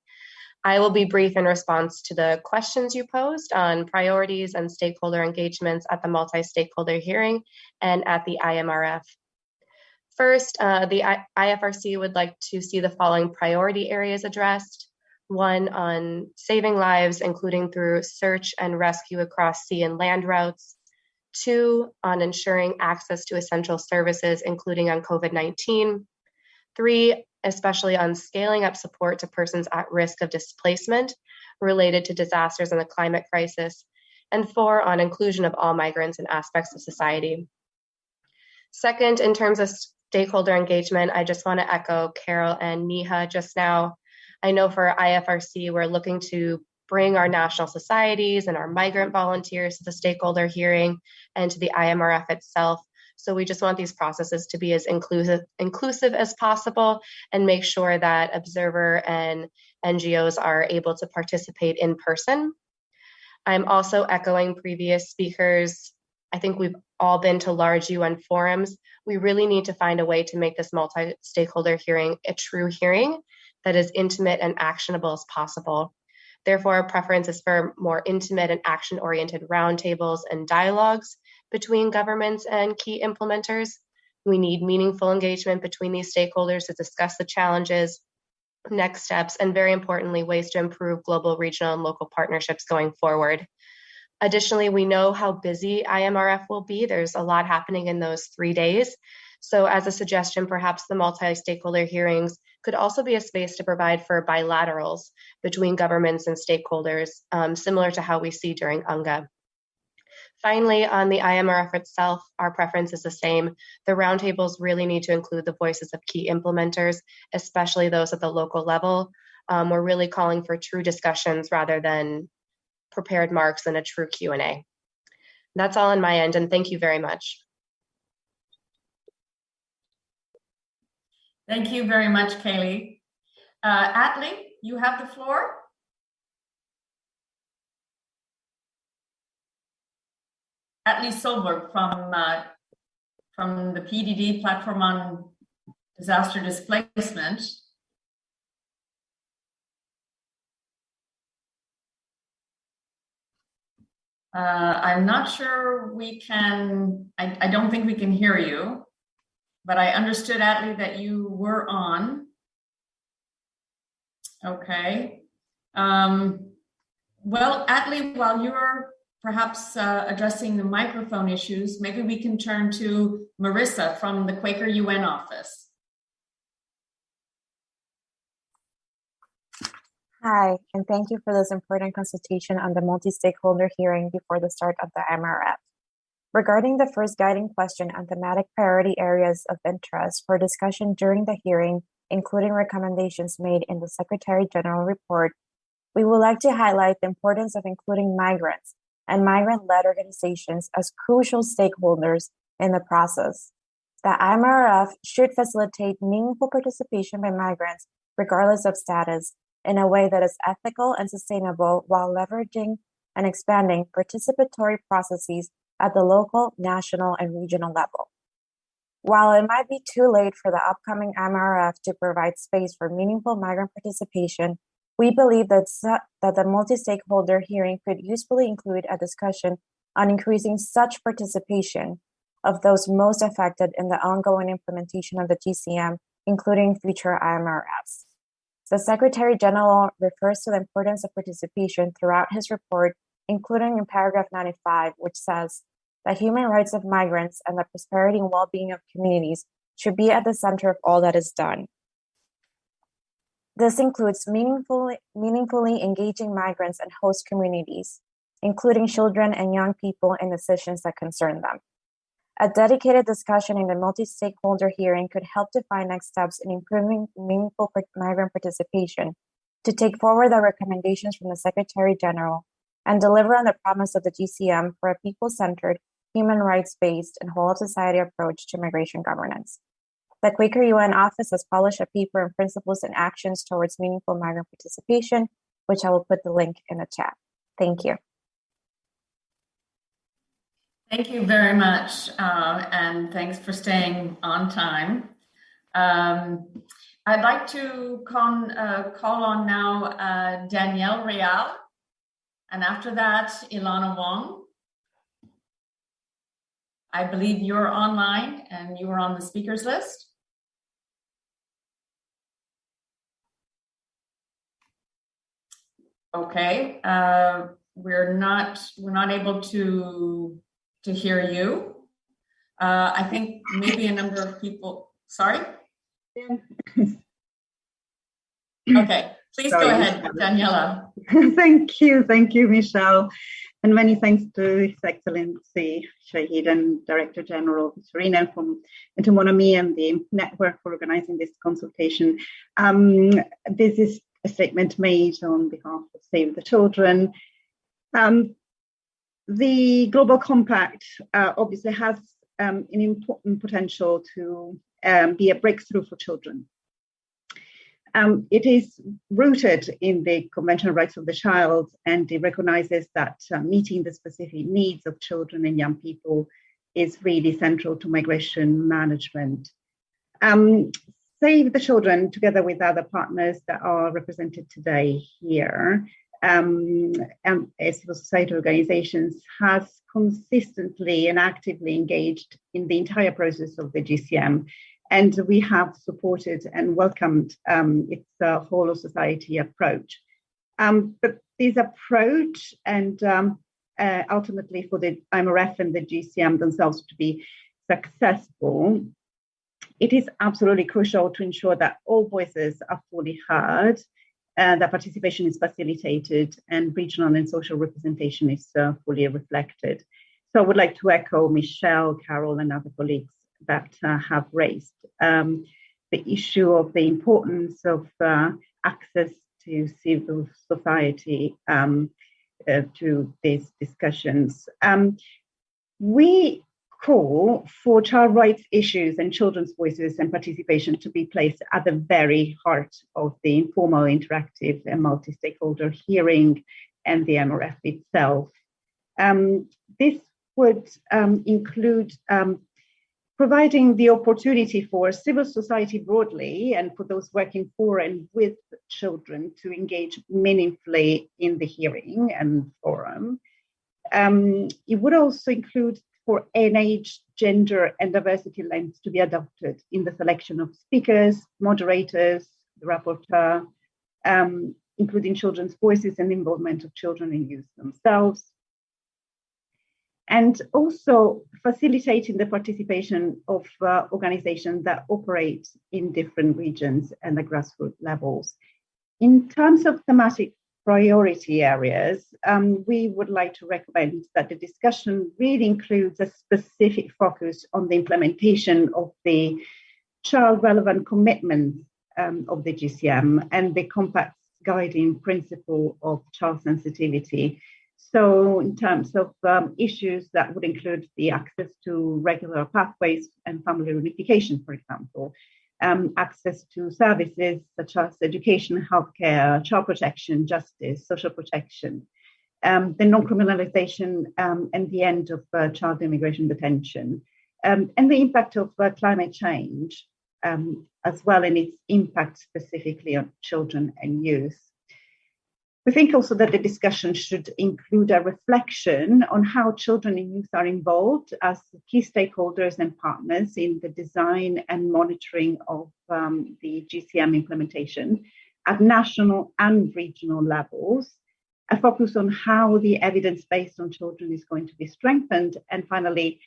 I will be brief in response to the questions you posed on priorities and stakeholder engagements at the multi-stakeholder hearing and at the IMRF. First, the IFRC would like to see the following priority areas addressed. One, on saving lives, including through search and rescue across sea and land routes. Two, on ensuring access to essential services, including on COVID-19. Three, especially on scaling up support to persons at risk of displacement related to disasters and the climate crisis. And four, on inclusion of all migrants in aspects of society. Second, in terms of stakeholder engagement, I just want to echo Carol and Neha just now. I know for IFRC, we're looking to bring our national societies and our migrant volunteers to the stakeholder hearing and to the IMRF itself. So we just want these processes to be as inclusive as possible and make sure that observer and NGOs are able to participate in person. I'm also echoing previous speakers. I think we've all been to large UN forums. We really need to find a way to make this multi-stakeholder hearing a true hearing that is intimate and actionable as possible. Therefore, our preference is for more intimate and action-oriented roundtables and dialogues between governments and key implementers. We need meaningful engagement between these stakeholders to discuss the challenges, next steps, and very importantly, ways to improve global, regional, and local partnerships going forward. Additionally, we know how busy IMRF will be. There's a lot happening in those 3 days. So as a suggestion, perhaps the multi-stakeholder hearings could also be a space to provide for bilaterals between governments and stakeholders, similar to how we see during UNGA. Finally, on the IMRF itself, our preference is the same. The roundtables really need to include the voices of key implementers, especially those at the local level. We're really calling for true discussions rather than prepared marks and a true Q&A. That's all on my end, and thank you very much. Thank you very much, Kaylee. Atlee, you have the floor. Atlee Solberg from the PDD Platform on Disaster Displacement. I'm not sure we can, I don't think we can hear you, but I understood, Atlee, that you were on. Okay. Well, Atlee, while you're perhaps addressing the microphone issues, maybe we can turn to Marissa from the Quaker UN office. Hi, and thank you for this important consultation on the multi-stakeholder hearing before the start of the MRF. Regarding the first guiding question on thematic priority areas of interest for discussion during the hearing, including recommendations made in the Secretary General report, we would like to highlight the importance of including migrants and migrant-led organizations as crucial stakeholders in the process. The IMRF should facilitate meaningful participation by migrants, regardless of status, in a way that is ethical and sustainable while leveraging and expanding participatory processes at the local, national, and regional level. While it might be too late for the upcoming MRF to provide space for meaningful migrant participation, we believe that the multi-stakeholder hearing could usefully include a discussion on increasing such participation of those most affected in the ongoing implementation of the GCM, including future IMRFs. The Secretary General refers to the importance of participation throughout his report, including in paragraph 95, which says, the human rights of migrants and the prosperity and well-being of communities should be at the center of all that is done. This includes meaningfully engaging migrants and host communities, including children and young people in decisions that concern them. A dedicated discussion in the multi-stakeholder hearing could help define next steps in improving meaningful migrant participation, to take forward the recommendations from the Secretary General, and deliver on the promise of the GCM for a people-centered, human rights-based, and whole-of-society approach to migration governance. The Quaker UN office has published a paper on principles and actions towards meaningful migrant participation, which I will put the link in the chat. Thank you. Thank you very much, and thanks for staying on time. I'd like to call on now Danielle Real, and after that, Ilana Wong. I believe you're online and you are on the speakers list. Okay, we're not able to hear you. I think maybe a number of people. Sorry. Okay, please go ahead, Daniela. Thank you, Michelle. And many thanks to His Excellency Shahid and Director General Vitorino and to Monami and the network for organizing this consultation. This is a statement made on behalf of Save the Children. The Global Compact obviously has an important potential to be a breakthrough for children. It is rooted in the Convention on Rights of the Child, and it recognizes that meeting the specific needs of children and young people is really central to migration management. Save the Children, together with other partners that are represented today here, and civil society organizations, has consistently and actively engaged in the entire process of the GCM. And we have supported and welcomed its whole of society approach. But this approach and ultimately for the IMRF and the GCM themselves to be successful, it is absolutely crucial to ensure that all voices are fully heard, that participation is facilitated, and regional and social representation is fully reflected. So I would like to echo Michelle, Carol, and other colleagues that have raised the issue of the importance of access to civil society to these discussions. We call for child rights issues and children's voices and participation to be placed at the very heart of the informal, interactive, and multi-stakeholder hearing and the MRF itself. This would include providing the opportunity for civil society broadly and for those working for and with children to engage meaningfully in the hearing and forum. It would also include for an age, gender, and diversity lens to be adopted in the selection of speakers, moderators, the rapporteur, including children's voices and involvement of children and youth themselves. and also facilitating the participation of organizations that operate in different regions and the grassroots levels. In terms of thematic priority areas, we would like to recommend that the discussion really includes a specific focus on the implementation of the child relevant commitments of the GCM and the Compact's guiding principle of child sensitivity. So in terms of issues that would include the access to regular pathways and family reunification, for example, access to services such as education, healthcare, child protection, justice, social protection, the non-criminalization and the end of child immigration detention, and the impact of climate change as well, and its impact specifically on children and youth. We think also that the discussion should include a reflection on how children and youth are involved as key stakeholders and partners in the design and monitoring of the GCM implementation at national and regional levels, a focus on how the evidence based on children is going to be strengthened, and finally,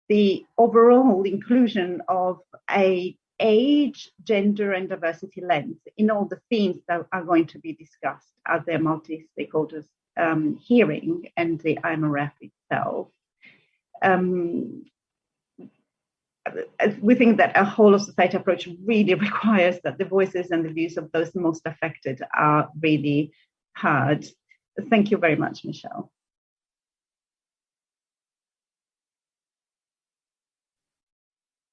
the overall inclusion of a age, gender, and diversity lens in all the themes that are going to be discussed at the multi-stakeholders hearing and the Imrf itself. We think that a whole of society approach really requires that the voices and the views of those most affected are really heard. Thank you very much, Michelle.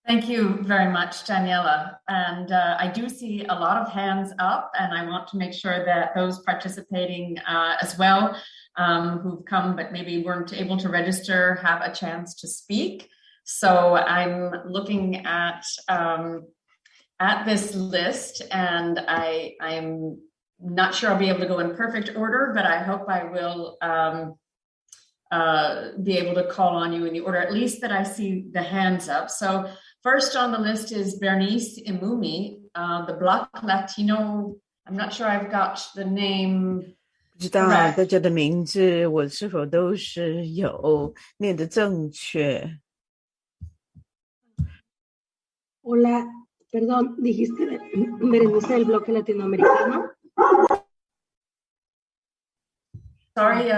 Thank you very much, Daniela. And I do see a lot of hands up, and I want to make sure that those participating as well who've come but maybe weren't able to register have a chance to speak. So I'm looking at this list, and I'm not sure I'll be able to go in perfect order, but I hope I will be able to call on you in the order, at least that I see the hands up. So first on the list is Bernice Imumi, the Bloc Latino. I'm not sure I've got the name. 不知道大家的名字我是否都是有念得正确。 Hola, perdón, dijiste Berenice del bloque latinoamericano. Sorry,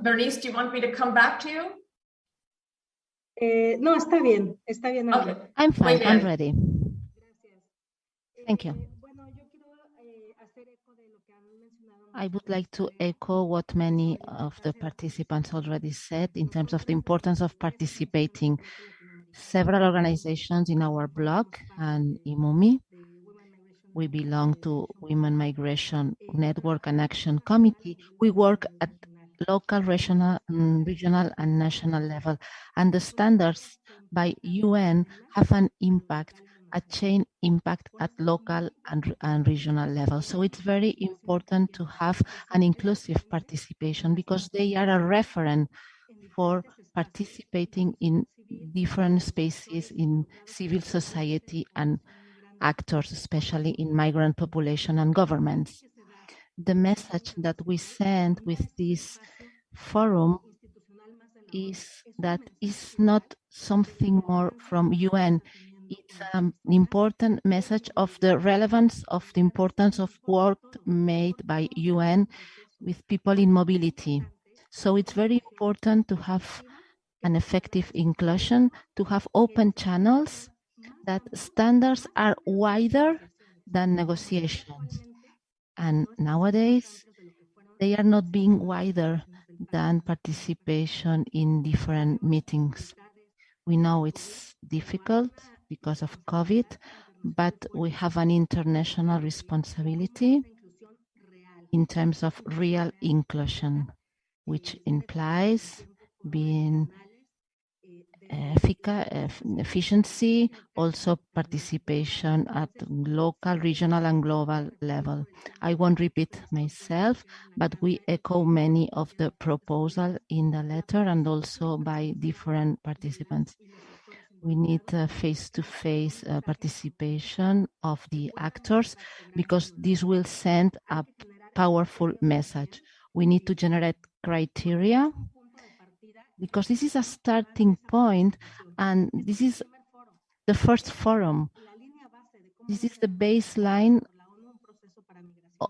Bernice, do you want me to come back to you? No, está bien. Okay. I'm fine, I'm ready. Thank you. I would like to echo what many of the participants already said in terms of the importance of participating. Several organizations in our bloc and IMUMI, we belong to Women Migration Network and Action Committee. We work at local, regional, and national level, and the standards by UN have an impact, a chain impact at local and regional level. So it's very important to have an inclusive participation because they are a referent for participating in different spaces in civil society and actors, especially in migrant population and governments. The message that we send with this forum is that it's not something more from UN. It's an important message of the relevance of the importance of work made by UN with people in mobility. So it's very important to have an effective inclusion, to have open channels, that standards are wider than negotiations. And nowadays, they are not being wider than participation in different meetings. We know it's difficult because of COVID, but we have an international responsibility in terms of real inclusion, which implies being efficiency, also participation at local, regional, and global level. I won't repeat myself, but we echo many of the proposals in the letter and also by different participants. We need face-to-face participation of the actors because this will send a powerful message. We need to generate criteria because this is a starting point and this is the first forum. This is the baseline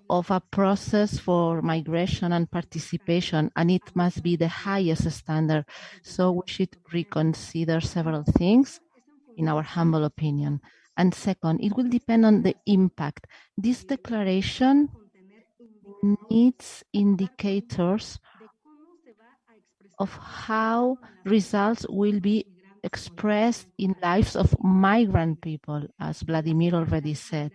of a process for migration and participation, and it must be the highest standard. So we should reconsider several things, in our humble opinion. And second, it will depend on the impact. This declaration needs indicators of how results will be expressed in lives of migrant people, as Vladimir already said,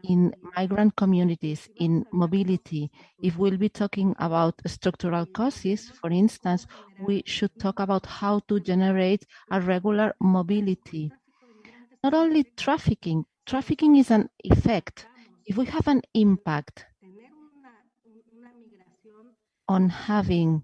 in migrant communities, in mobility. If we'll be talking about structural causes, for instance, we should talk about how to generate a regular mobility. Not only trafficking, trafficking is an effect. If we have an impact on having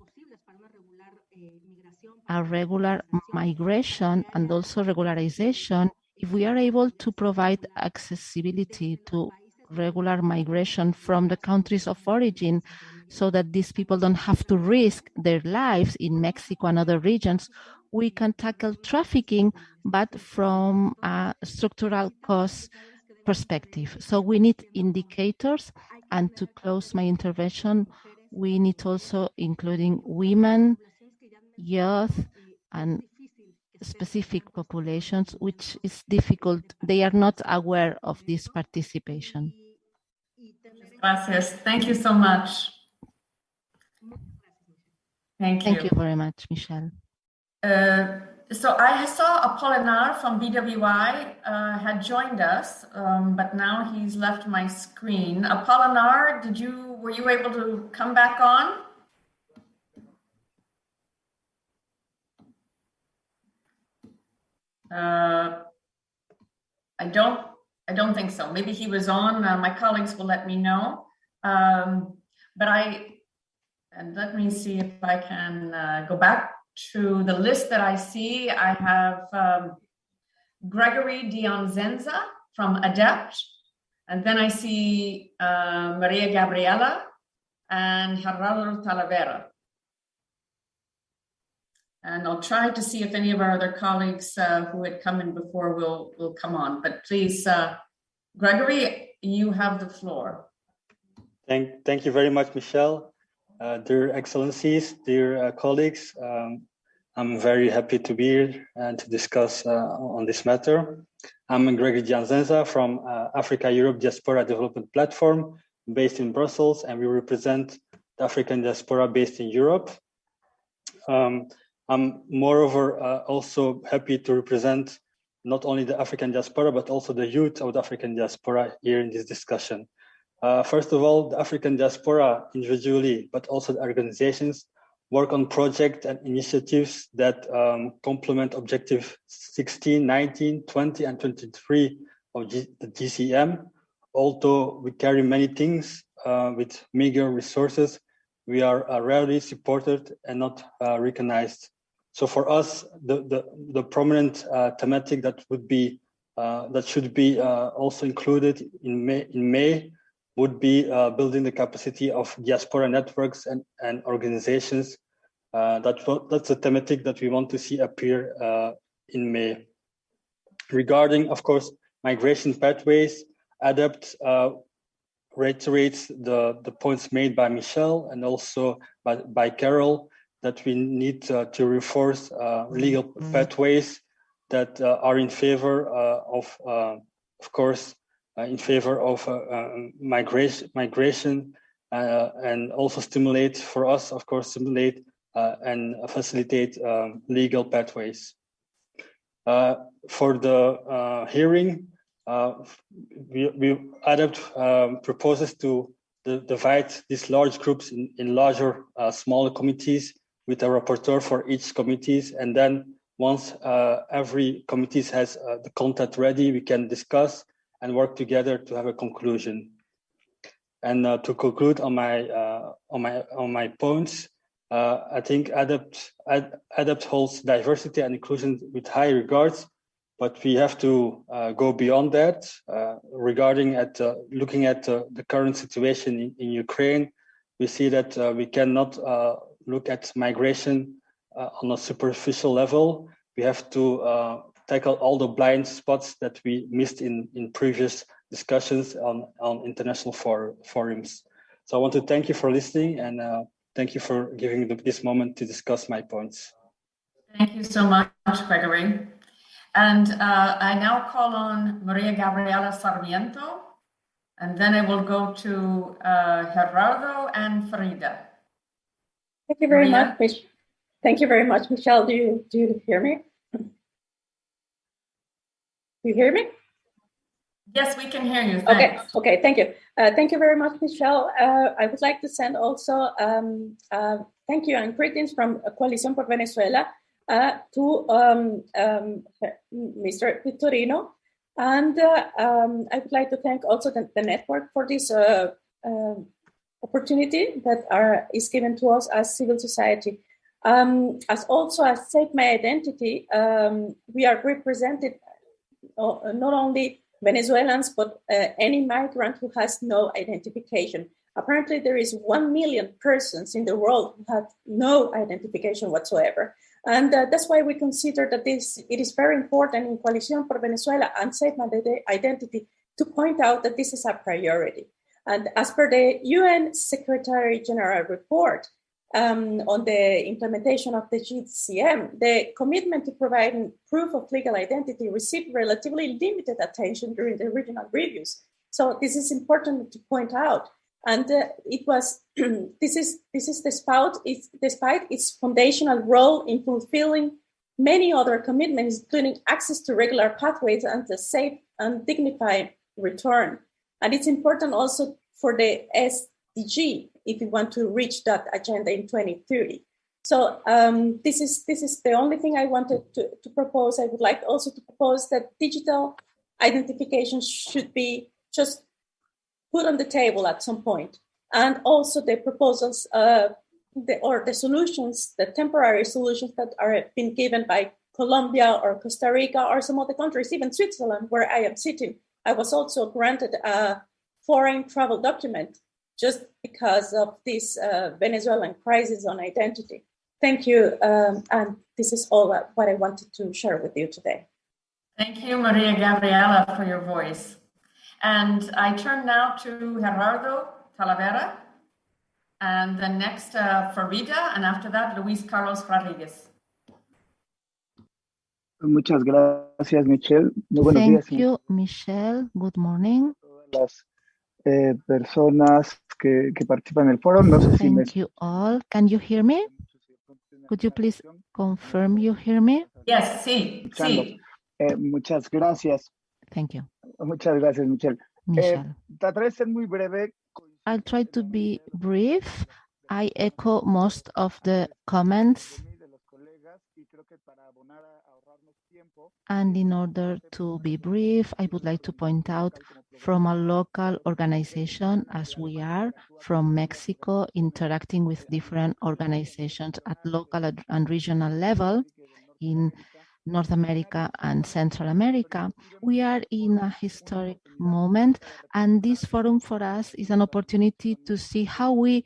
a regular migration and also regularization, if we are able to provide accessibility to regular migration from the countries of origin so that these people don't have to risk their lives in Mexico and other regions, we can tackle trafficking, but from a structural cause perspective. So we need indicators, and to close my intervention, we need also including women, youth, and specific populations, which is difficult. They are not aware of this participation. Gracias. Thank you so much. Thank you. Thank you very much, Michelle. So I saw Apolinar from BWI had joined us, but now he's left my screen. Apolinar, were you able to come back on? I don't think so. Maybe he was on. My colleagues will let me know. And let me see if I can go back to the list that I see. I have Gregory Dionzenza from ADEPT, and then I see Maria Gabriela and Gerardo Talavera. And I'll try to see if any of our other colleagues who had come in before will come on. But please, Gregory, you have the floor. Thank you very much, Michelle. Dear Excellencies, dear colleagues, I'm very happy to be here and to discuss on this matter. I'm Gregory Dionzenza from Africa-Europe Diaspora Development Platform based in Brussels, and we represent the African diaspora based in Europe. I'm moreover also happy to represent not only the African diaspora, but also the youth of the African diaspora here in this discussion. First of all, the African diaspora individually, but also the organizations, work on projects and initiatives that complement Objective 16, 19, 20, and 23 of the GCM. Although we carry many things with meager resources, we are rarely supported and not recognized. So for us, the prominent thematic that should be also included in May would be building the capacity of diaspora networks and organizations. That's a thematic that we want to see appear in May. Regarding, of course, migration pathways, ADEPT reiterates the points made by Michelle and also by Carol, that we need to reinforce legal pathways that are in favor of course, in favor of migration and also stimulate, for us, of course, stimulate and facilitate legal pathways. For the hearing, ADEPT proposes to divide these large groups in larger, smaller committees with a rapporteur for each committees, and then once every committee has the content ready, we can discuss and work together to have a conclusion. And to conclude on my points, I think ADEPT holds diversity and inclusion with high regards, but we have to go beyond that. Regarding looking at the current situation in Ukraine, we see that we cannot look at migration on a superficial level. We have to tackle all the blind spots that we missed in previous discussions on international forums. So I want to thank you for listening, and thank you for giving this moment to discuss my points. Thank you so much, Gregory. And I now call on Maria Gabriela Sarmiento, and then I will go to Gerardo and Farida. Thank you very Maria? much. Thank you very much, Michelle. Do you hear me? Do you hear me? Yes, we can hear you. Thanks. Okay, thank you. Thank you very much, Michelle. I would like to send also thank you and greetings from Coalición por Venezuela to Mr. Vitorino. And I would like to thank also the network for this opportunity that is given to us as civil society. As Save My Identity, we are represented not only Venezuelans, but any migrant who has no identification. Apparently, there is 1 million persons in the world who have no identification whatsoever. And that's why we consider that it is very important in Coalición por Venezuela and Save My Identity to point out that this is a priority. And as per the UN Secretary General report on the implementation of the GCM, the commitment to providing proof of legal identity received relatively limited attention during the regional reviews. So this is important to point out. And it was this is despite its foundational role in fulfilling many other commitments, including access to regular pathways and a safe and dignified return. And it's important also for the SDG if we want to reach that agenda in 2030. So this is the only thing I wanted to propose. I would like also to propose that digital identification should be just put on the table at some point. And also the proposals the solutions, the temporary solutions that are been given by Colombia or Costa Rica or some other countries, even Switzerland, where I am sitting. I was also granted a foreign travel document just because of this Venezuelan crisis on identity. Thank you. And this is all what I wanted to share with you today. Thank you, Maria Gabriela, for your voice. And I turn now to Gerardo Talavera, and then next Farida, and after that, Luis Carlos Rodriguez. Muchas gracias, Michelle. Muy buenos días. Thank you, Michelle. Good morning. Las personas que participan en el foro. No sé si me... Thank you all. Can you hear me? Could you please confirm you hear me? Yes, sí. Muchas gracias. Thank you. Muchas gracias, Michelle. Trataré de ser muy breve. I'll try to be brief. I echo most of the comments. And in order to be brief, I would like to point out from a local organization, as we are from Mexico, interacting with different organizations at local and regional level in North America and Central America, we are in a historic moment, and this forum for us is an opportunity to see how we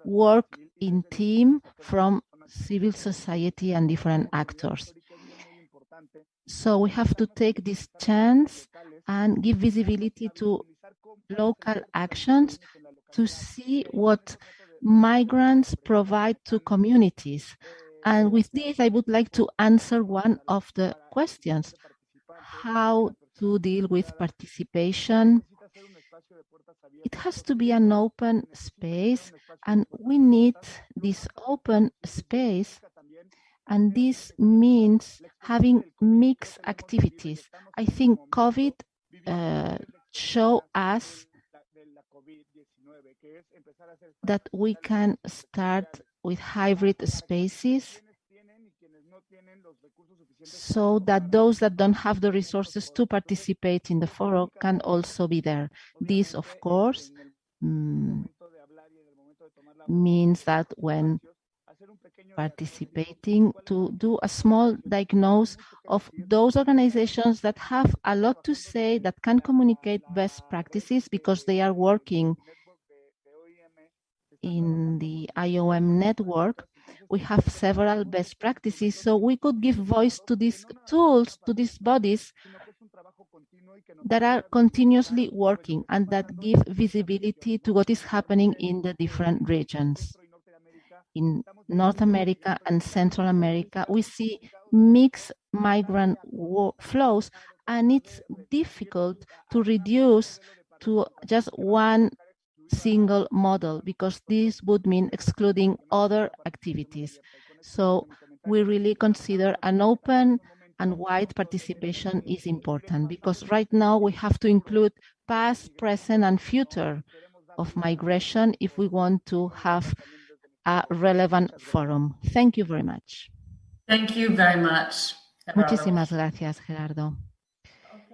work in team from civil society and different actors. So we have to take this chance and give visibility to local actions to see what migrants provide to communities. And with this, I would like to answer one of the questions, how to deal with participation. It has to be an open space, and we need this open space, and this means having mixed activities. I think COVID showed us that we can start with hybrid spaces so that those that don't have the resources to participate in the forum can also be there. This, of course, means that when participating, to do a small diagnosis of those organizations that have a lot to say, that can communicate best practices because they are working in the IOM network. we have several best practices, so we could give voice to these tools, to these bodies that are continuously working and that give visibility to what is happening in the different regions. In North America and Central America, we see mixed migrant flows, and it's difficult to reduce to just one single model, because this would mean excluding other activities. So we really consider an open and wide participation is important, because right now we have to include past, present, and future of migration if we want to have a relevant forum. Thank you very much. Thank you very much, Gerardo. Muchísimas gracias, Gerardo.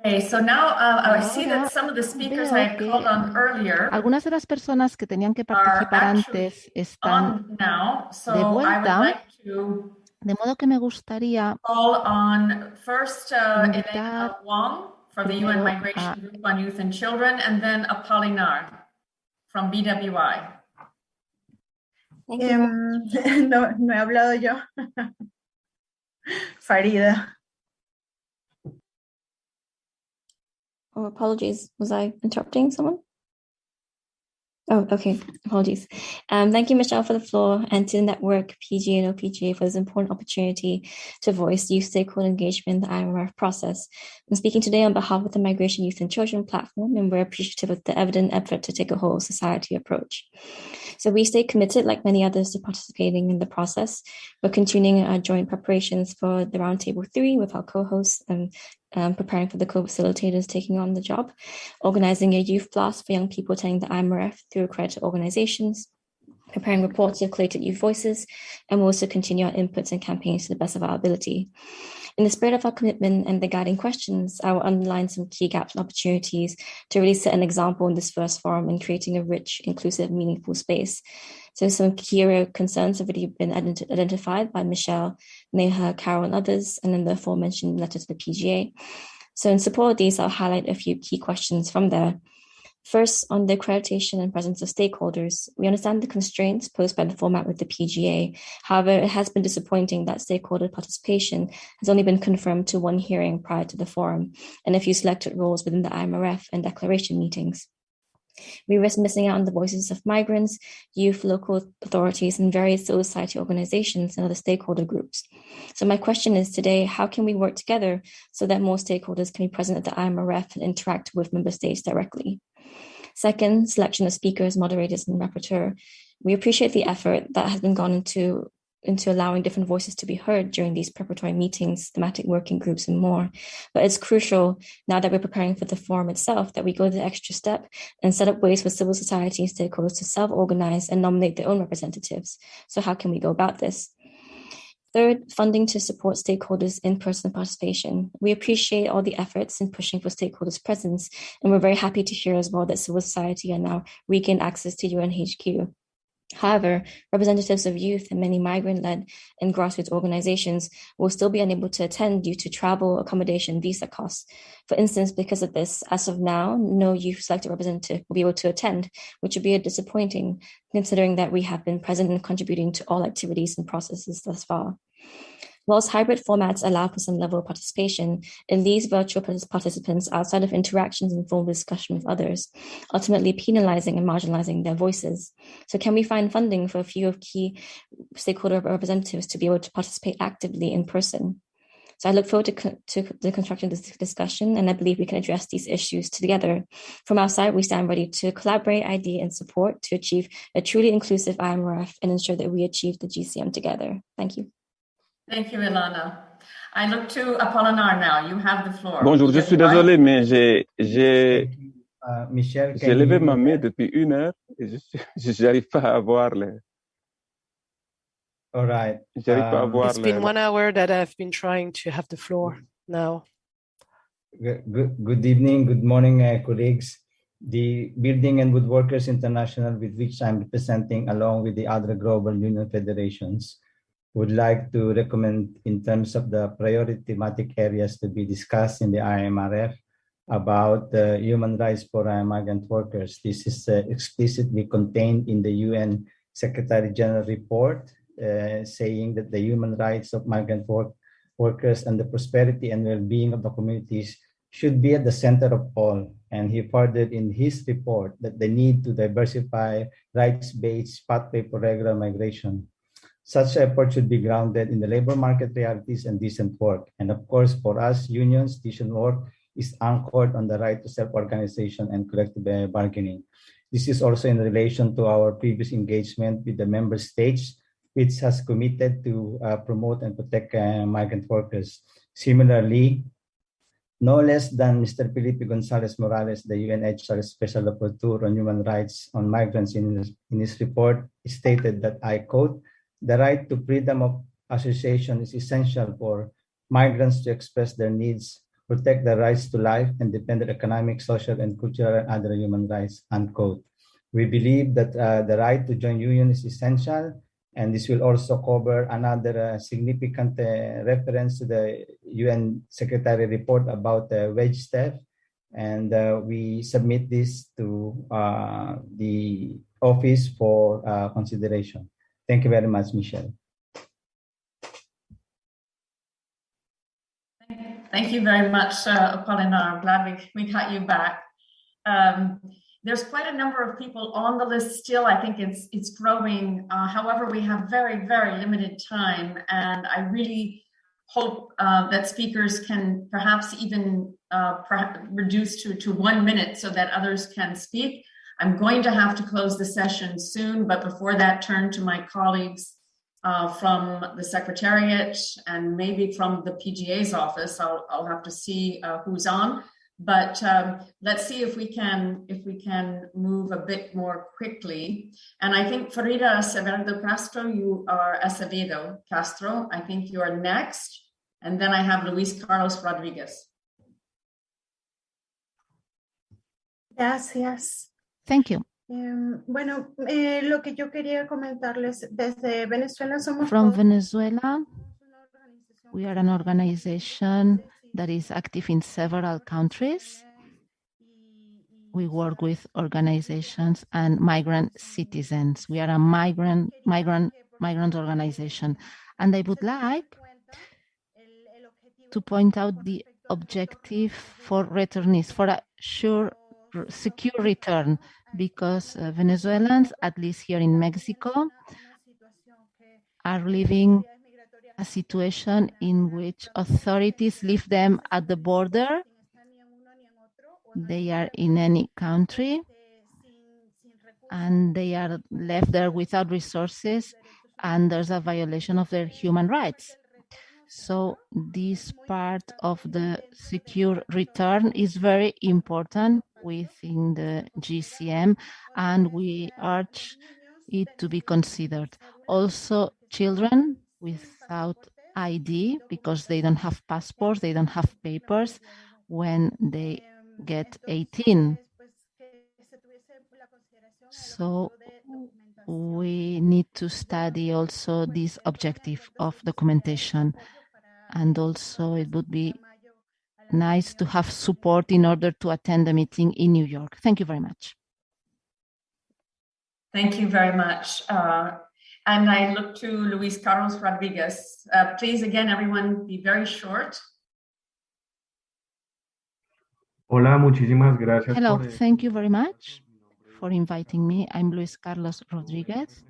Okay, so now I see that some of the speakers I had called on earlier algunas de las personas que tenían que participar antes están now, so de I would vuelta, like to de modo que me gustaría call on first Elena invitar Wong from the UN primero Migration Group on Youth and Children, and then Apolinar from BWI. No he hablado yo. Farida. Oh, apologies. Was I interrupting someone? Oh, okay. Apologies. Thank you, Michelle, for the floor, and to the network, PG and OPGA, for this important opportunity to voice youth stakeholder engagement in the Imrf process. I'm speaking today on behalf of the Migration, Youth and Children platform, and we're appreciative of the evident effort to take a whole society approach. So we stay committed, like many others, to participating in the process. We're continuing our joint preparations for the Roundtable 3 with our co-hosts and preparing for the co-facilitators taking on the job, organizing a youth blast for young people attending the Imrf through accredited organizations, preparing reports of collated youth voices, and we'll also continue our inputs and campaigns to the best of our ability. In the spirit of our commitment and the guiding questions, I will underline some key gaps and opportunities to really set an example in this first forum in creating a rich, inclusive, meaningful space. So some key area concerns have already been identified by Michelle, Neha, Carol, and others, and then the aforementioned letter to the PGA. So in support of these, I'll highlight a few key questions from there. First, on the accreditation and presence of stakeholders, we understand the constraints posed by the format with the PGA. However, it has been disappointing that stakeholder participation has only been confirmed to one hearing prior to the forum and a few selected roles within the Imrf and declaration meetings. We risk missing out on the voices of migrants, youth, local authorities, and various civil society organizations and other stakeholder groups. So my question is today, how can we work together so that more stakeholders can be present at the Imrf and interact with member states directly? Second, selection of speakers, moderators, and Repertoire. We appreciate the effort that has been gone into allowing different voices to be heard during these preparatory meetings, thematic working groups, and more. But it's crucial, now that we're preparing for the forum itself, that we go the extra step and set up ways for civil society stakeholders to self-organize and nominate their own representatives. So how can we go about this? Third, funding to support stakeholders' in-person participation. We appreciate all the efforts in pushing for stakeholders' presence, and we're very happy to hear as well that civil society are now regained access to UNHQ. However, representatives of youth and many migrant-led and grassroots organizations will still be unable to attend due to travel, accommodation, visa costs. For instance, because of this, as of now, no youth-selected representative will be able to attend, which would be disappointing, considering that we have been present and contributing to all activities and processes thus far. Whilst hybrid formats allow for some level of participation, it leaves virtual participants outside of interactions and full discussion with others, ultimately penalizing and marginalizing their voices. So can we find funding for a few of key stakeholder representatives to be able to participate actively in person? So I look forward to the construction of this discussion, and I believe we can address these issues together. From our side, we stand ready to collaborate, idea, and support to achieve a truly inclusive Imrf and ensure that we achieve the GCM together. Thank you. Thank you, Ilana. I look to Apolinar now. You have the floor. Bonjour, je suis désolé, mais j'ai Michel, levé ma main depuis 1 heure et je n'arrive pas à voir les... All right. J'arrive pas à voir It's been 1 hour that I've been trying to have the floor now. Good evening, good morning, colleagues. The Building and Woodworkers International, with which I'm representing, along with the other global union federations, would like to recommend in terms of the priority thematic areas to be discussed in the IMRF about human rights for migrant workers. This is explicitly contained in the UN Secretary General report saying that the human rights of migrant workers and the prosperity and well-being of the communities should be at the center of all. And he furthered in his report that the need to diversify rights-based pathway for regular migration. Such effort should be grounded in the labor market realities and decent work. And of course, for us unions, decent work is anchored on the right to self-organization and collective bargaining. This is also in relation to our previous engagement with the member states, which has committed to promote and protect migrant workers. Similarly, no less than Mr. Felipe Gonzalez Morales, the UNHCR Special Rapporteur on Human Rights on Migrants, in his report stated that, I quote, "The right to freedom of association is essential for migrants to express their needs, protect their rights to life, and defend their economic, social, and cultural and other human rights," unquote. We believe that the right to join union is essential, and this will also cover another significant reference to the UN Secretary report about wage theft. And we submit this to the office for consideration. Thank you very much, Michelle. Thank you very much, Apolinar. I'm glad we got you back. There's quite a number of people on the list still. I think it's growing. However, we have very, very limited time, and I really hope that speakers can perhaps even reduce to 1 minute so that others can speak. I'm going to have to close the session soon, but before that, turn to my colleagues from the Secretariat and maybe from the PGA's office. I'll have to see who's on. But let's see if we can move a bit more quickly. And I think Farida Acevedo Castro, you are Acevedo Castro. I think you are next. And then I have Luis Carlos Rodriguez. Gracias. Thank you. Bueno, lo que yo quería comentarles desde Venezuela somos From Venezuela, we are an organization that is active in several countries. We work with organizations and migrant citizens. We are a migrant organization. And I would like to point out the objective for returnees, for a secure return, because Venezuelans, at least here in Mexico, are living a situation in which authorities leave them at the border. They are in any country and they are left there without resources, and there's a violation of their human rights. So this part of the secure return is very important within the GCM, and we urge it to be considered. Also, children without ID, because they don't have passports, they don't have papers when they get 18. So we need to study also this objective of documentation. And also it would be nice to have support in order to attend the meeting in New York. Thank you very much. Thank you very much. And I look to Luis Carlos Rodriguez. Please, again, everyone, be very short. Hola, muchísimas gracias. Hello, thank you very much for inviting me. I'm Luis Carlos Rodriguez.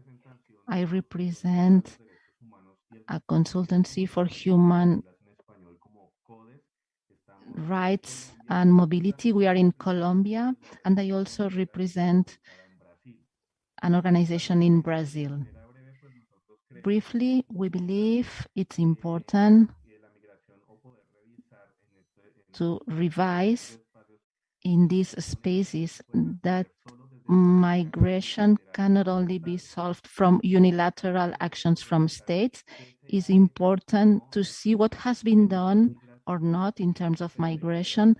I represent a consultancy for human rights and mobility. We are in Colombia, and I also represent an organization in Brazil. Briefly, we believe it's important to revise in these spaces that migration cannot only be solved from unilateral actions from states. It's important to see what has been done or not in terms of migration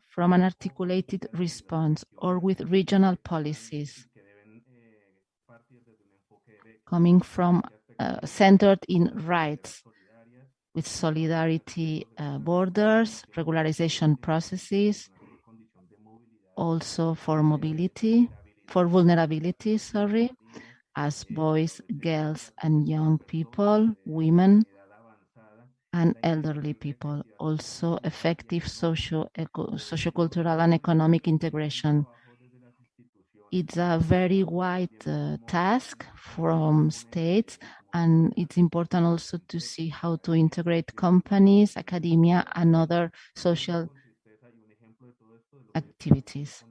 from an articulated response or with regional policies coming from centered in rights, with solidarity borders, regularization processes, also for mobility, for vulnerability, as boys, girls, and young people, women, and elderly people. Also, effective sociocultural and economic integration. It's a very wide task from states, and it's important also to see how to integrate companies, academia, and other social activities.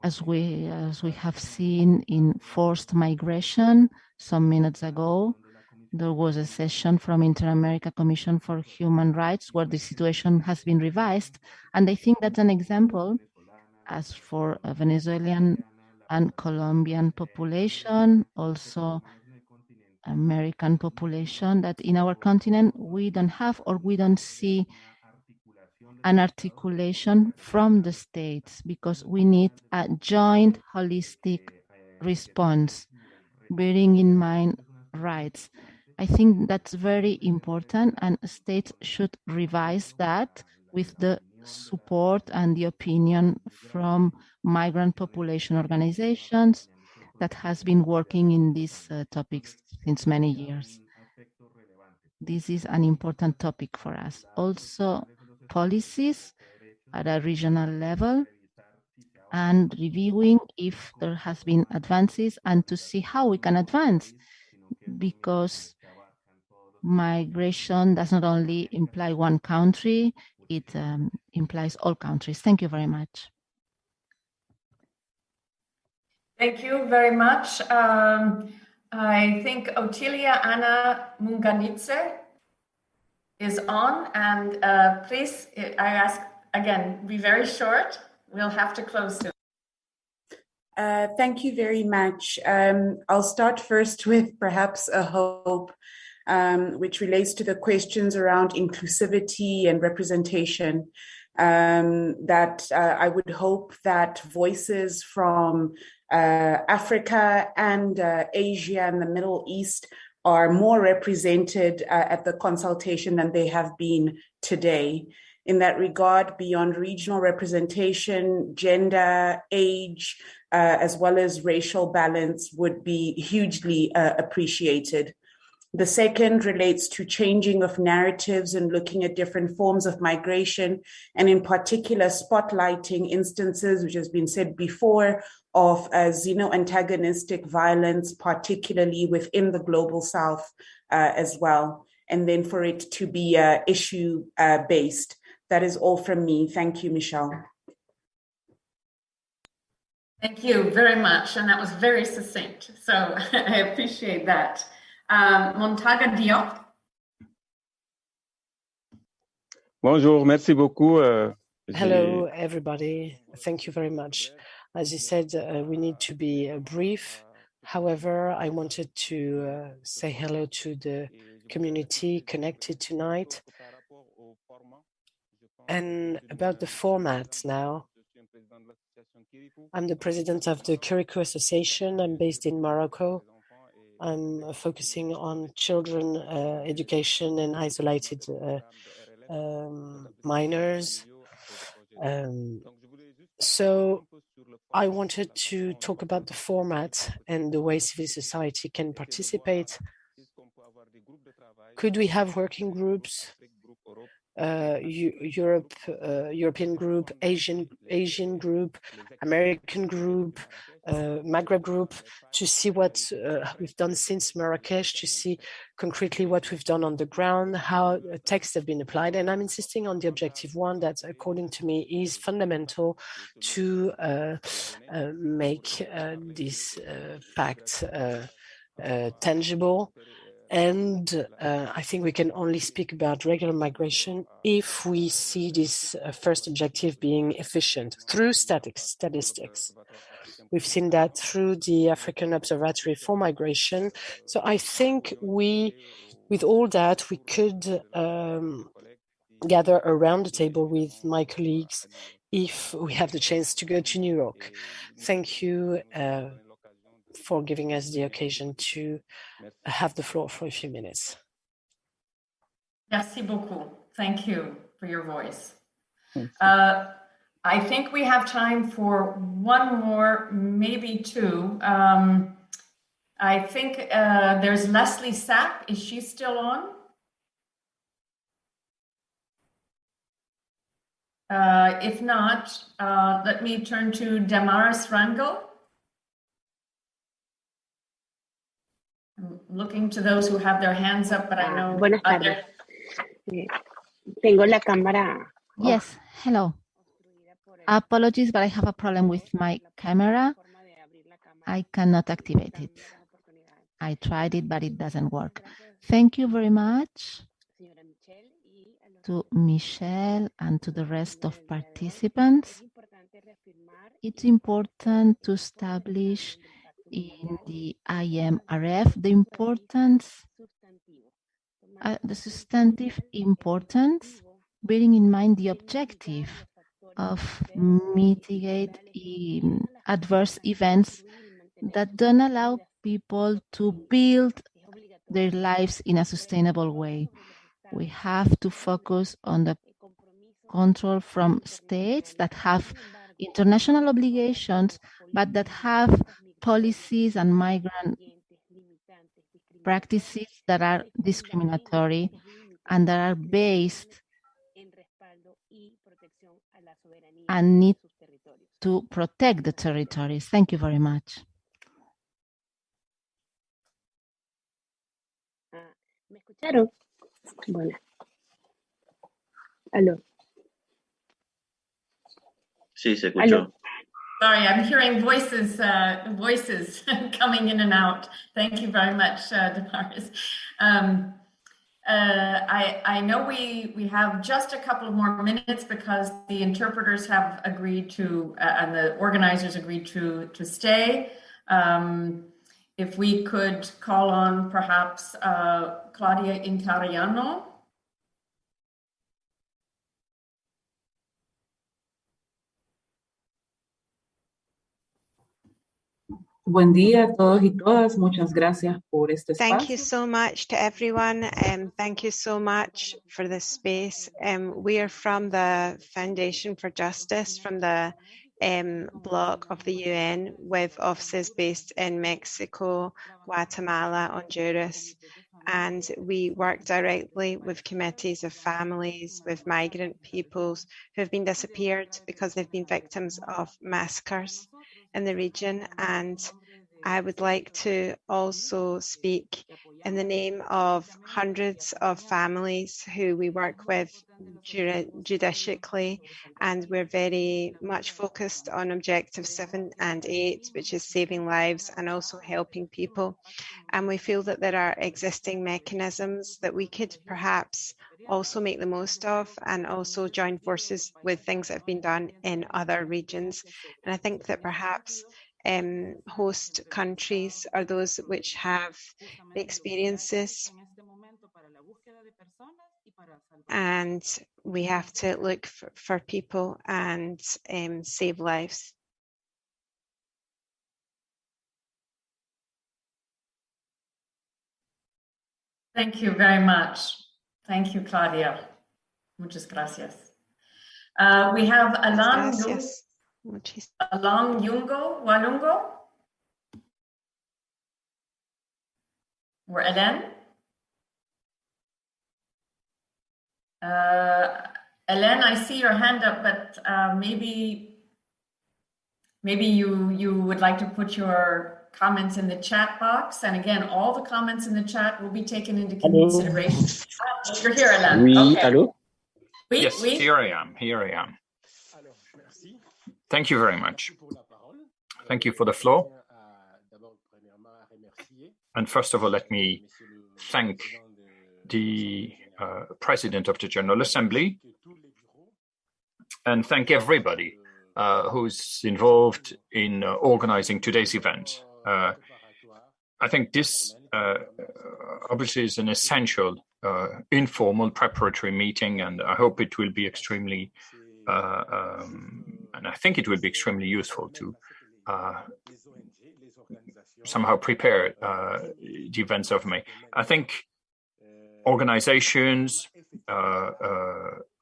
As we have seen in forced migration some minutes ago, there was a session from Inter-America Commission for Human Rights where the situation has been revised, and I think that's an example as for a Venezuelan and Colombian population, also American population, that in our continent we don't have or we don't see an articulation from the states, because we need a joint holistic response, bearing in mind rights. I think that's very important, and states should revise that with the support and the opinion from migrant population organizations that has been working in these topics since many years. This is an important topic for us. Also, policies at a regional level, and reviewing if there has been advances and to see how we can advance, because migration does not only imply one country, it implies all countries. Thank you very much. Thank you very much. I think Otilia Anna Munganitze is on, and please, I ask again, be very short. We'll have to close soon. Thank you very much. I'll start first with perhaps a hope, which relates to the questions around inclusivity and representation. That I would hope that voices from Africa and Asia and the Middle East are more represented at the consultation than they have been today. In that regard, beyond regional representation, gender, age, as well as racial balance would be hugely appreciated. The second relates to changing of narratives and looking at different forms of migration, and in particular spotlighting instances, which has been said before, of xeno-antagonistic violence, particularly within the global south as well, and then for it to be issue-based. That is all from me. Thank you, Michelle. Thank you very much, and that was very succinct, so I appreciate that. Montaga Diop. Bonjour, merci beaucoup. Hello, everybody. Thank you very much. As you said, we need to be brief. However, I wanted to say hello to the community connected tonight. And about the format now, I'm the president of the Kirikou Association. I'm based in Morocco. I'm focusing on children education and isolated minors. So I wanted to talk about the format and the way civil society can participate. Could we have working groups, European group, Asian group, American group, Maghreb group, to see what we've done since Marrakesh, to see concretely what we've done on the ground, how texts have been applied. And I'm insisting on the objective one that, according to me, is fundamental to make this pact tangible. And I think we can only speak about regular migration if we see this first objective being efficient through statistics. We've seen that through the African Observatory for Migration. So I think with all that, we could gather around the table with my colleagues if we have the chance to go to New York. Thank you for giving us the occasion to have the floor for a few minutes. Merci beaucoup. Thank you for your voice. I think we have time for one more, maybe two. I think there's Leslie Sapp. Is she still on? If not, let me turn to Damaris Rangel. I'm looking to those who have their hands up, but I know. Buenas tardes. Tengo la cámara. Yes, hello. Apologies, but I have a problem with my camera. I cannot activate it. I tried it, but it doesn't work. Thank you very much to Michelle and to the rest of participants. It's important to establish in the Imrf the importance, the substantive importance, bearing in mind the objective of mitigate adverse events that don't allow people to build their lives in a sustainable way. We have to focus on the control from states that have international obligations, but that have policies and migrant practices that are discriminatory and that are based and need to protect the territories. Thank you very much. ¿Me escucharon? Bueno. Aló. Sí, se escuchó. Aló. Sorry, I'm hearing voices coming in and out. Thank you very much, Damaris. I know we have just a couple of more minutes because the interpreters have agreed to, and the organizers agreed to stay. If we could call on perhaps Claudia Incariano. Buen día a todos y todas. Muchas gracias por este espacio. Thank you so much to everyone. Thank you so much for this space. We are from the Foundation for Justice, from the bloc of the UN, with offices based in Mexico, Guatemala, Honduras. And we work directly with committees of families, with migrant peoples who have been disappeared because they've been victims of massacres in the region. And I would like to also speak in the name of hundreds of families who we work with judicially, and we're very much focused on objectives 7 and 8, which is saving lives and also helping people. And we feel that there are existing mechanisms that we could perhaps also make the most of, and also join forces with things that have been done in other regions. And I think that perhaps host countries are those which have the experiences, and we have to look for people and save lives. Thank you very much. Thank you, Claudia. Muchas gracias. We have Alang Walungo, or Ellen. Ellen, I see your hand up, but maybe you would like to put your comments in the chat box. And again, all the comments in the chat will be taken into consideration. You're here, Ellen. Oui, okay. hello? Oui, yes, oui. Here I am. Thank you very much. Thank you for the floor. And first of all, let me thank the President of the General Assembly and thank everybody who's involved in organizing today's event. I think this obviously is an essential informal preparatory meeting, and I hope it will be extremely and I think it will be extremely useful to somehow prepare the events of May. I think organizations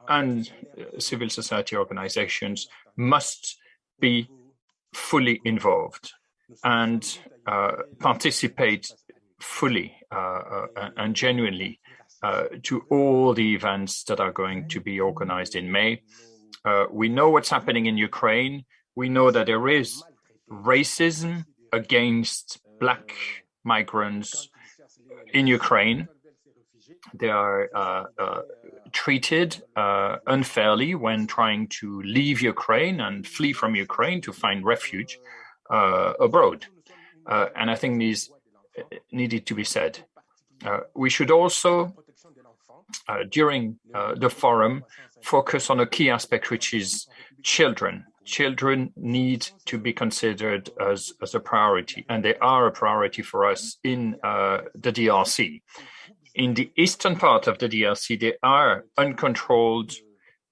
and civil society organizations must be fully involved. And participate fully and genuinely to all the events that are going to be organized in May. We know what's happening in Ukraine. We know that there is racism against Black migrants in Ukraine. They are treated unfairly when trying to leave Ukraine and flee from Ukraine to find refuge abroad. And I think these needed to be said. We should also, during the forum, focus on a key aspect, which is children. Children need to be considered as a priority, and they are a priority for us in the DRC. In the eastern part of the DRC, there are uncontrolled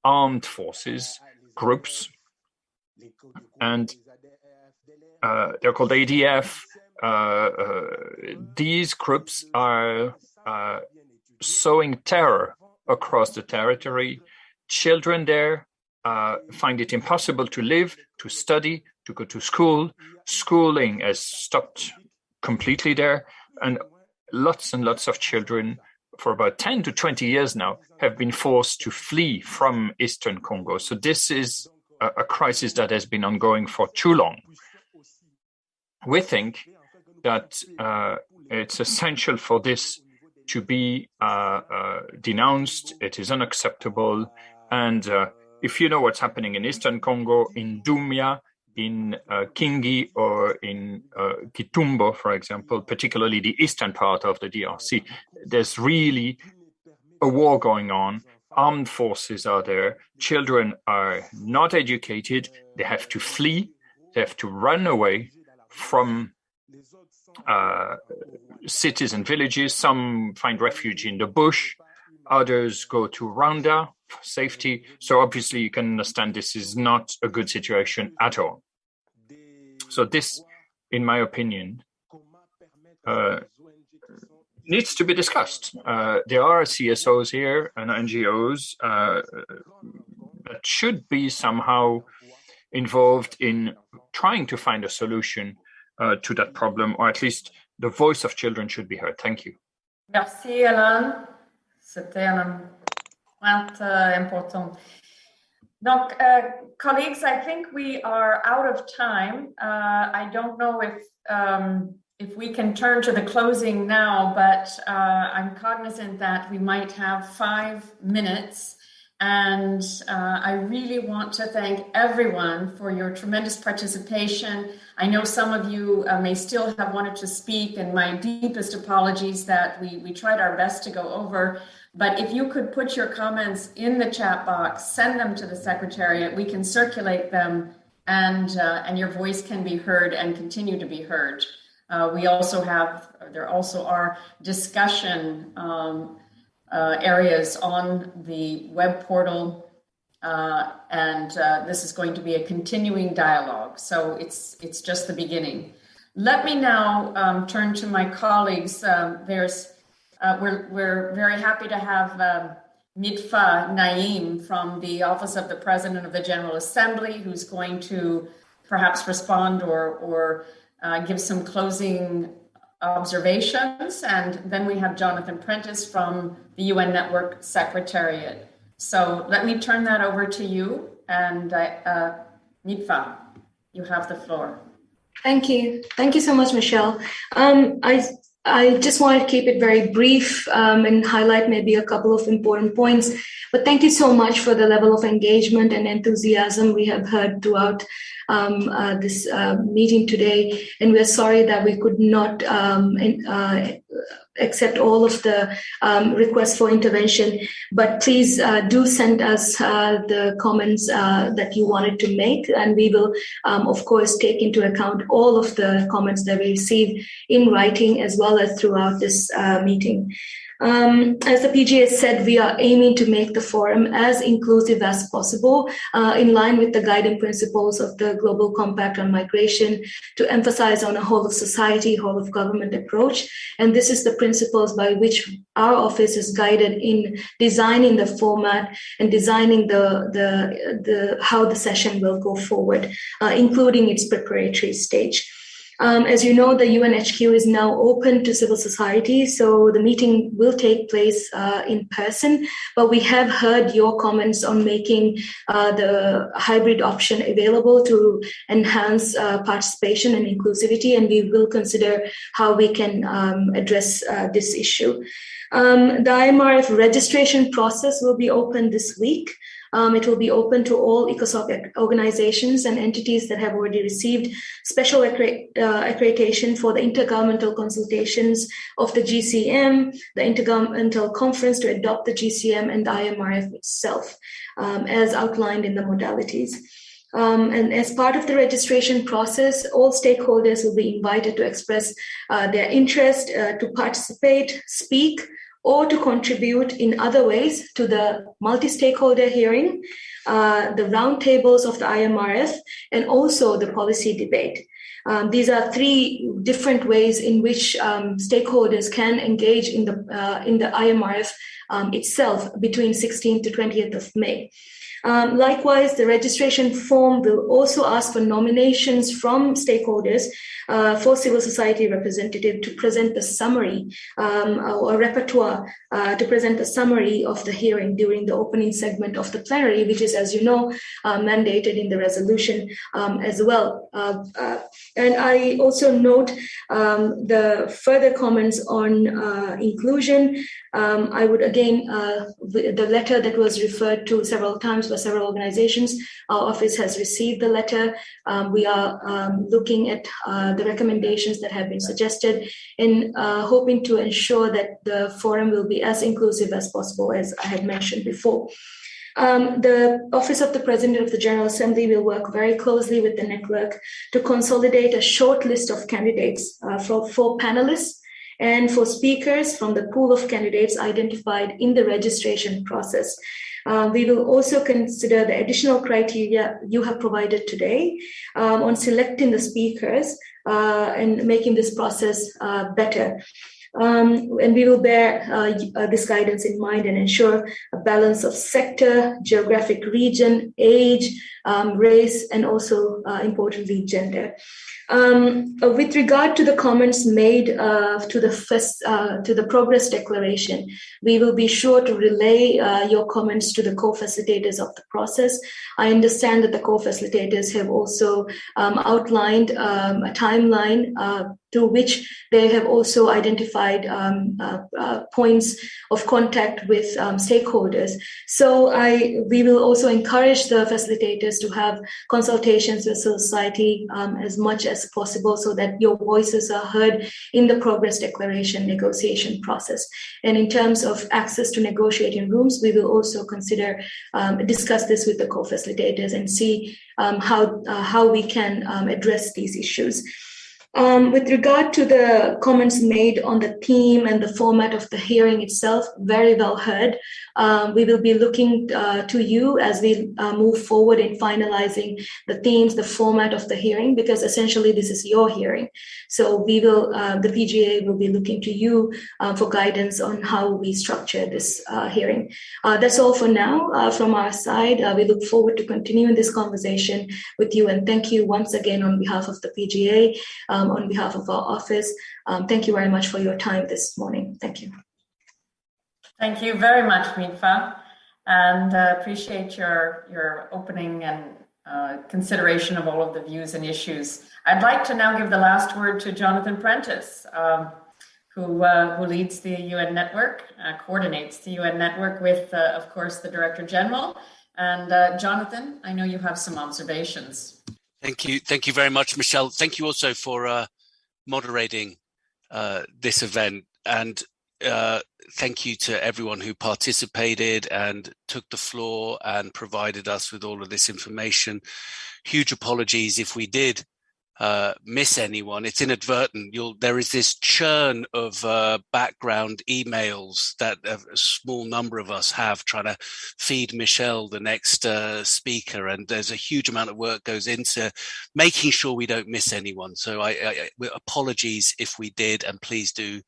armed forces, groups, and they're called ADF. These groups are sowing terror across the territory. Children there find it impossible to live, to study, to go to school. Schooling has stopped completely there, and lots of children for about 10 to 20 years now have been forced to flee from Eastern Congo. So this is a crisis that has been ongoing for too long. We think that it's essential for this to be denounced. It is unacceptable. And if you know what's happening in Eastern Congo, in Dumia, in Kingi, or in Kitumbo, for example, particularly the eastern part of the DRC, there's really a war going on. Armed forces are there. Children are not educated. They have to flee. They have to run away from cities and villages. Some find refuge in the bush. Others go to Rwanda for safety. So obviously you can understand this is not a good situation at all. So this, in my opinion, needs to be discussed. There are CSOs here and NGOs that should be somehow involved in trying to find a solution to that problem, or at least the voice of children should be heard. Thank you. Merci, Alain. C'était un point important. Donc, colleagues, I think we are out of time. I don't know if we can turn to the closing now, but I'm cognizant that we might have 5 minutes. And I really want to thank everyone for your tremendous participation. I know some of you may still have wanted to speak, and my deepest apologies that we tried our best to go over. But if you could put your comments in the chat box, send them to the Secretariat, we can circulate them, and your voice can be heard and continue to be heard. There also are discussion areas on the web portal, and this is going to be a continuing dialogue. So it's just the beginning. Let me now turn to my colleagues. We're very happy to have Midfa Naim from the Office of the President of the General Assembly, who's going to perhaps respond or give some closing observations. And then we have Jonathan Prentice from the UN Network Secretariat. So let me turn that over to you. And Midfa, you have the floor. Thank you. Thank you so much, Michelle. I just wanted to keep it very brief and highlight maybe a couple of important points. But thank you so much for the level of engagement and enthusiasm we have heard throughout this meeting today. And we're sorry that we could not accept all of the requests for intervention. But please do send us the comments that you wanted to make. And we will, of course, take into account all of the comments that we receive in writing as well as throughout this meeting. As the PGA said, we are aiming to make the forum as inclusive as possible, in line with the guiding principles of the Global Compact on Migration, to emphasize on a whole of society, whole of government approach. And this is the principles by which our office is guided in designing the format and designing how the session will go forward, including its preparatory stage. As you know, the UNHQ is now open to civil society, so the meeting will take place in person, but we have heard your comments on making the hybrid option available to enhance participation and inclusivity, and we will consider how we can address this issue. The IMRF registration process will be open this week. It will be open to all ECOSOC organizations and entities that have already received special accreditation for the intergovernmental consultations of the GCM, the Intergovernmental Conference to adopt the GCM, and the IMRF itself, as outlined in the modalities. And as part of the registration process, all stakeholders will be invited to express their interest to participate, speak, or to contribute in other ways to the multi-stakeholder hearing, the roundtables of the IMRF, and also the policy debate. These are three different ways in which stakeholders can engage in the IMRF itself between 16th to 20th of May. Likewise, the registration form will also ask for nominations from stakeholders for civil society representative to present the summary or repertoire to present the summary of the hearing during the opening segment of the plenary, which is, as you know, mandated in the resolution as well. And I also note the further comments on inclusion. I would again, the letter that was referred to several times by several organizations, our office has received the letter. We are looking at the recommendations that have been suggested and hoping to ensure that the forum will be as inclusive as possible, as I had mentioned before. The Office of the President of the General Assembly will work very closely with the network to consolidate a short list of candidates for panelists and for speakers from the pool of candidates identified in the registration process. We will also consider the additional criteria you have provided today on selecting the speakers and making this process better. And we will bear this guidance in mind and ensure a balance of sector, geographic region, age, race, and also, importantly, gender. With regard to the comments made to the progress declaration, we will be sure to relay your comments to the co-facilitators of the process. I understand that the co-facilitators have also outlined a timeline to which they have also identified points of contact with stakeholders. So we will also encourage the facilitators to have consultations with society as much as possible so that your voices are heard in the progress declaration negotiation process. And in terms of access to negotiating rooms, we will also consider, discuss this with the co-facilitators and see how we can address these issues. With regard to the comments made on the theme and the format of the hearing itself, very well heard. We will be looking to you as we move forward in finalizing the themes, the format of the hearing, because essentially this is your hearing. So we will, the PGA will be looking to you for guidance on how we structure this hearing. That's all for now from our side. We look forward to continuing this conversation with you, and thank you once again on behalf of the PGA. On behalf of our office, thank you very much for your time this morning. Thank you. Thank you very much, Mitfa, and appreciate your opening and consideration of all of the views and issues. I'd like to now give the last word to Jonathan Prentice, who leads the UN network, coordinates the UN network with, of course, the Director General. And Jonathan, I know you have some observations. Thank you very much, Michelle. Thank you also for moderating this event, and thank you to everyone who participated and took the floor and provided us with all of this information. Huge apologies if we did miss anyone. It's inadvertent. There is this churn of background emails that a small number of us have trying to feed Michelle the next speaker, and there's a huge amount of work goes into making sure we don't miss anyone. So apologies if we did, and please do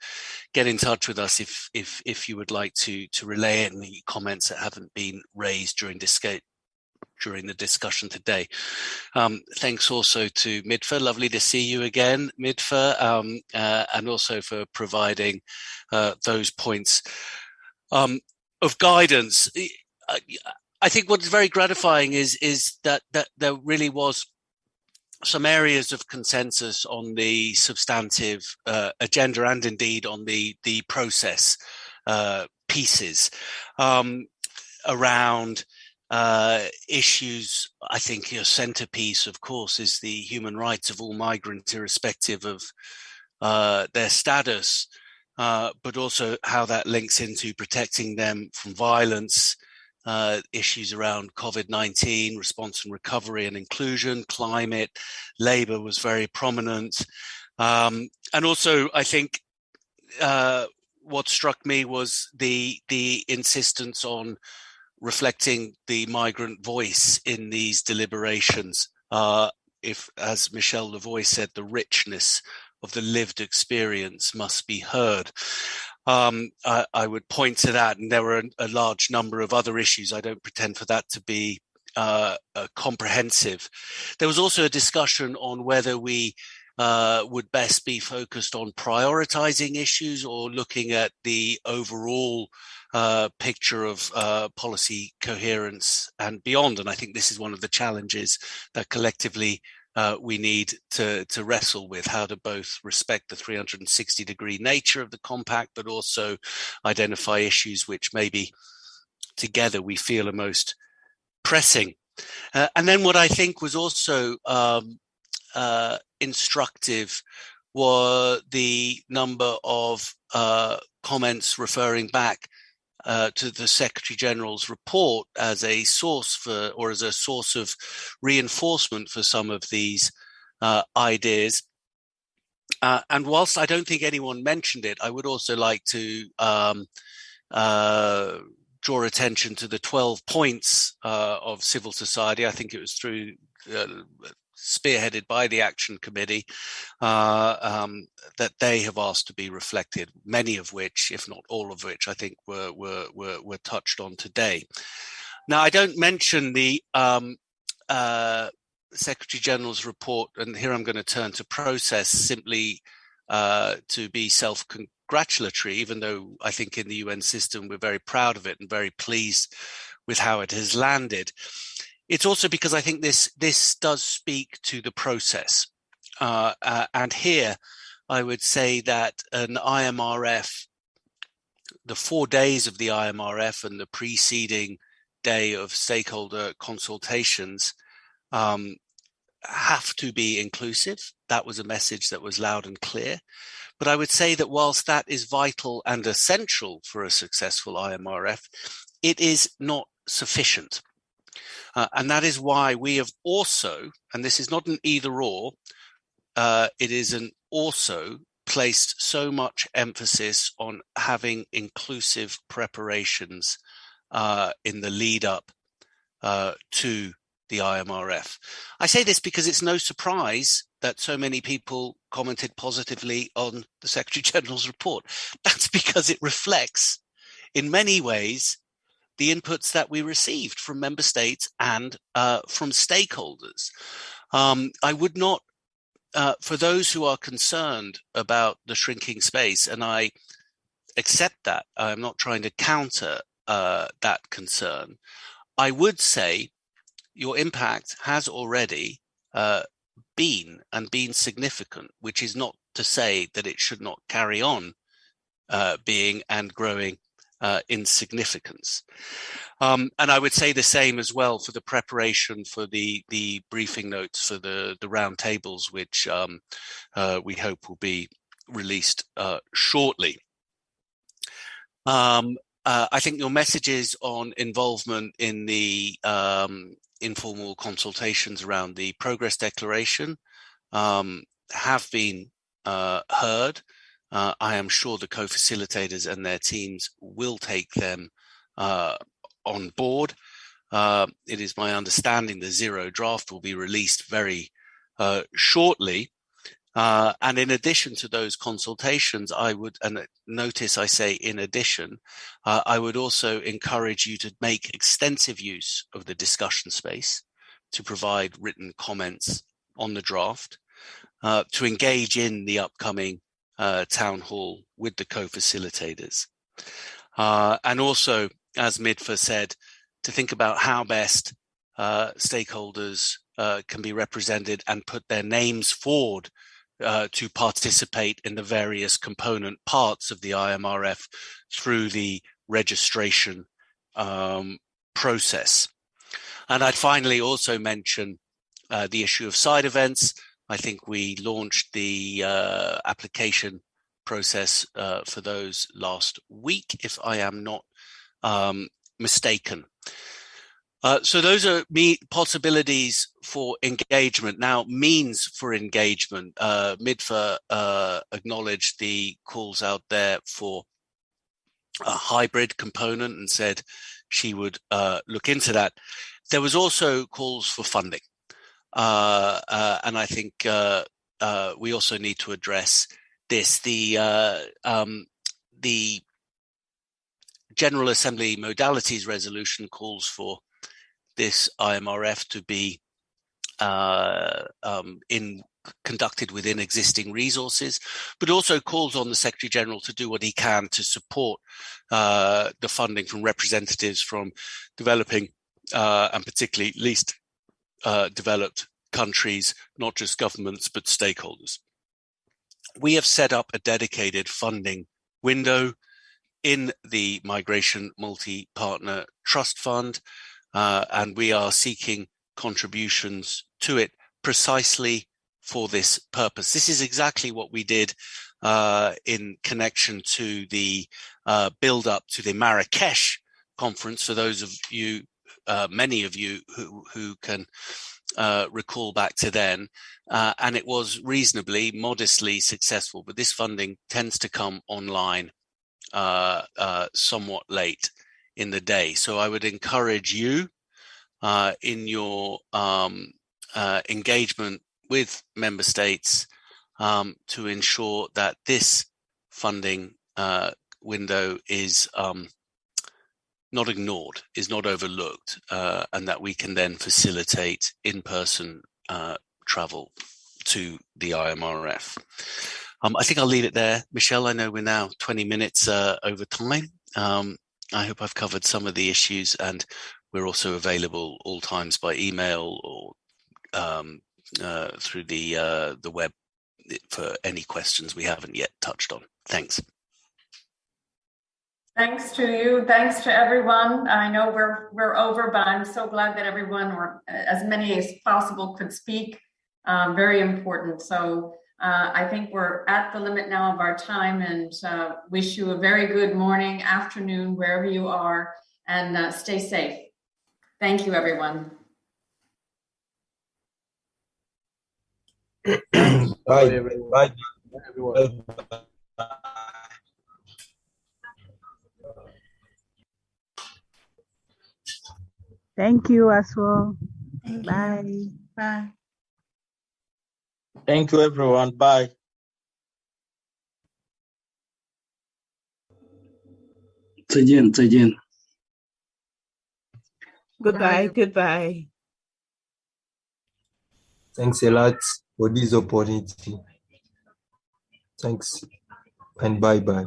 get in touch with us if you would like to relay any comments that haven't been raised during during the discussion today. Thanks also to Midfa. Lovely to see you again, Midfa, and also for providing those points of guidance. I think what's very gratifying is that there really was some areas of consensus on the substantive agenda and indeed on the process pieces around issues. I think your centerpiece, of course, is the human rights of all migrants, irrespective of their status, but also how that links into protecting them from violence, issues around COVID-19, response and recovery and inclusion, climate, labor was very prominent. And also, I think what struck me was the insistence on reflecting the migrant voice in these deliberations. If, as Michel Lavoie said, the richness of the lived experience must be heard. I would point to that, and there were a large number of other issues. I don't pretend for that to be comprehensive. There was also a discussion on whether we would best be focused on prioritizing issues or looking at the overall picture of policy coherence and beyond. And I think this is one of the challenges that collectively we need to wrestle with, how to both respect the 360-degree nature of the compact, but also identify issues which maybe together we feel are most pressing. And then what I think was also instructive were the number of comments referring back to the Secretary General's report as a source for, or as a source of reinforcement for some of these ideas. And whilst I don't think anyone mentioned it, I would also like to draw attention to the 12 points of civil society. I think it was through spearheaded by the Action Committee, that they have asked to be reflected, many of which, if not all of which, I think were touched on today. Now, I don't mention the Secretary General's report, and here I'm going to turn to process simply to be self-congratulatory, even though I think in the UN system we're very proud of it and very pleased with how it has landed. It's also because I think this does speak to the process. And here I would say that an IMRF, the 4 days of the IMRF and the preceding day of stakeholder consultations have to be inclusive. That was a message that was loud and clear. But I would say that whilst that is vital and essential for a successful IMRF, it is not sufficient. And that is why we have also, and this is not an either or, it is an also, placed so much emphasis on having inclusive preparations in the lead up to the IMRF. I say this because it's no surprise that so many people commented positively on the Secretary General's report. That's because it reflects, in many ways, the inputs that we received from member states and from stakeholders. I would not, for those who are concerned about the shrinking space, and I accept that, I'm not trying to counter that concern, I would say your impact has already been significant, which is not to say that it should not carry on being and growing in significance. And I would say the same as well for the preparation for the briefing notes for the round tables, which we hope will be released shortly. I think your messages on involvement in the informal consultations around the progress declaration have been heard. I am sure the co-facilitators and their teams will take them on board. It is my understanding the zero draft will be released very shortly. And in addition to those consultations, I would, and notice I say in addition, I would also encourage you to make extensive use of the discussion space to provide written comments on the draft, to engage in the upcoming town hall with the co-facilitators. And also, as Midfa said, to think about how best stakeholders can be represented and put their names forward to participate in the various component parts of the IMRF through the registration process. And I'd finally also mention the issue of side events. I think we launched the application process for those last week, if I am not mistaken. So those are possibilities for engagement. Now, means for engagement. Midfa acknowledged the calls out there for a hybrid component and said she would look into that. There was also calls for funding. And I think we also need to address this. The General Assembly Modalities Resolution calls for this IMRF to be conducted within existing resources, but also calls on the Secretary General to do what he can to support the funding from representatives from developing and particularly least developed countries, not just governments, but stakeholders. We have set up a dedicated funding window in the Migration Multi-Partner Trust Fund, and we are seeking contributions to it precisely for this purpose. This is exactly what we did in connection to the build-up to the Marrakesh conference. For those of you, many of you who can recall back to then, and it was reasonably, modestly successful, but this funding tends to come online somewhat late in the day. So I would encourage you in your engagement with member states to ensure that this funding window is not ignored, is not overlooked, and that we can then facilitate in-person travel to the IMRF. I think I'll leave it there. Michelle, I know we're now 20 minutes over time. I hope I've covered some of the issues, and we're also available all times by email or through the web for any questions we haven't yet touched on. Thanks. Thanks to you. Thanks to everyone. I know we're over, but I'm so glad that everyone, or as many as possible, could speak. Very important. So I think we're at the limit now of our time, and wish you a very good morning, afternoon, wherever you are, and stay safe. Thank you, everyone. Bye, everyone. Bye, everyone. Thank you as well. Bye. Bye. Thank you, everyone. Bye. Goodbye, goodbye. Thanks a lot for this opportunity. Thanks and bye-bye.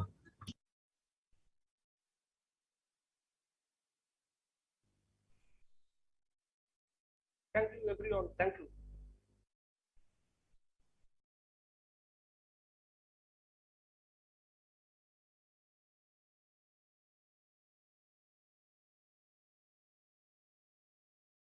Thank you, everyone. Thank you.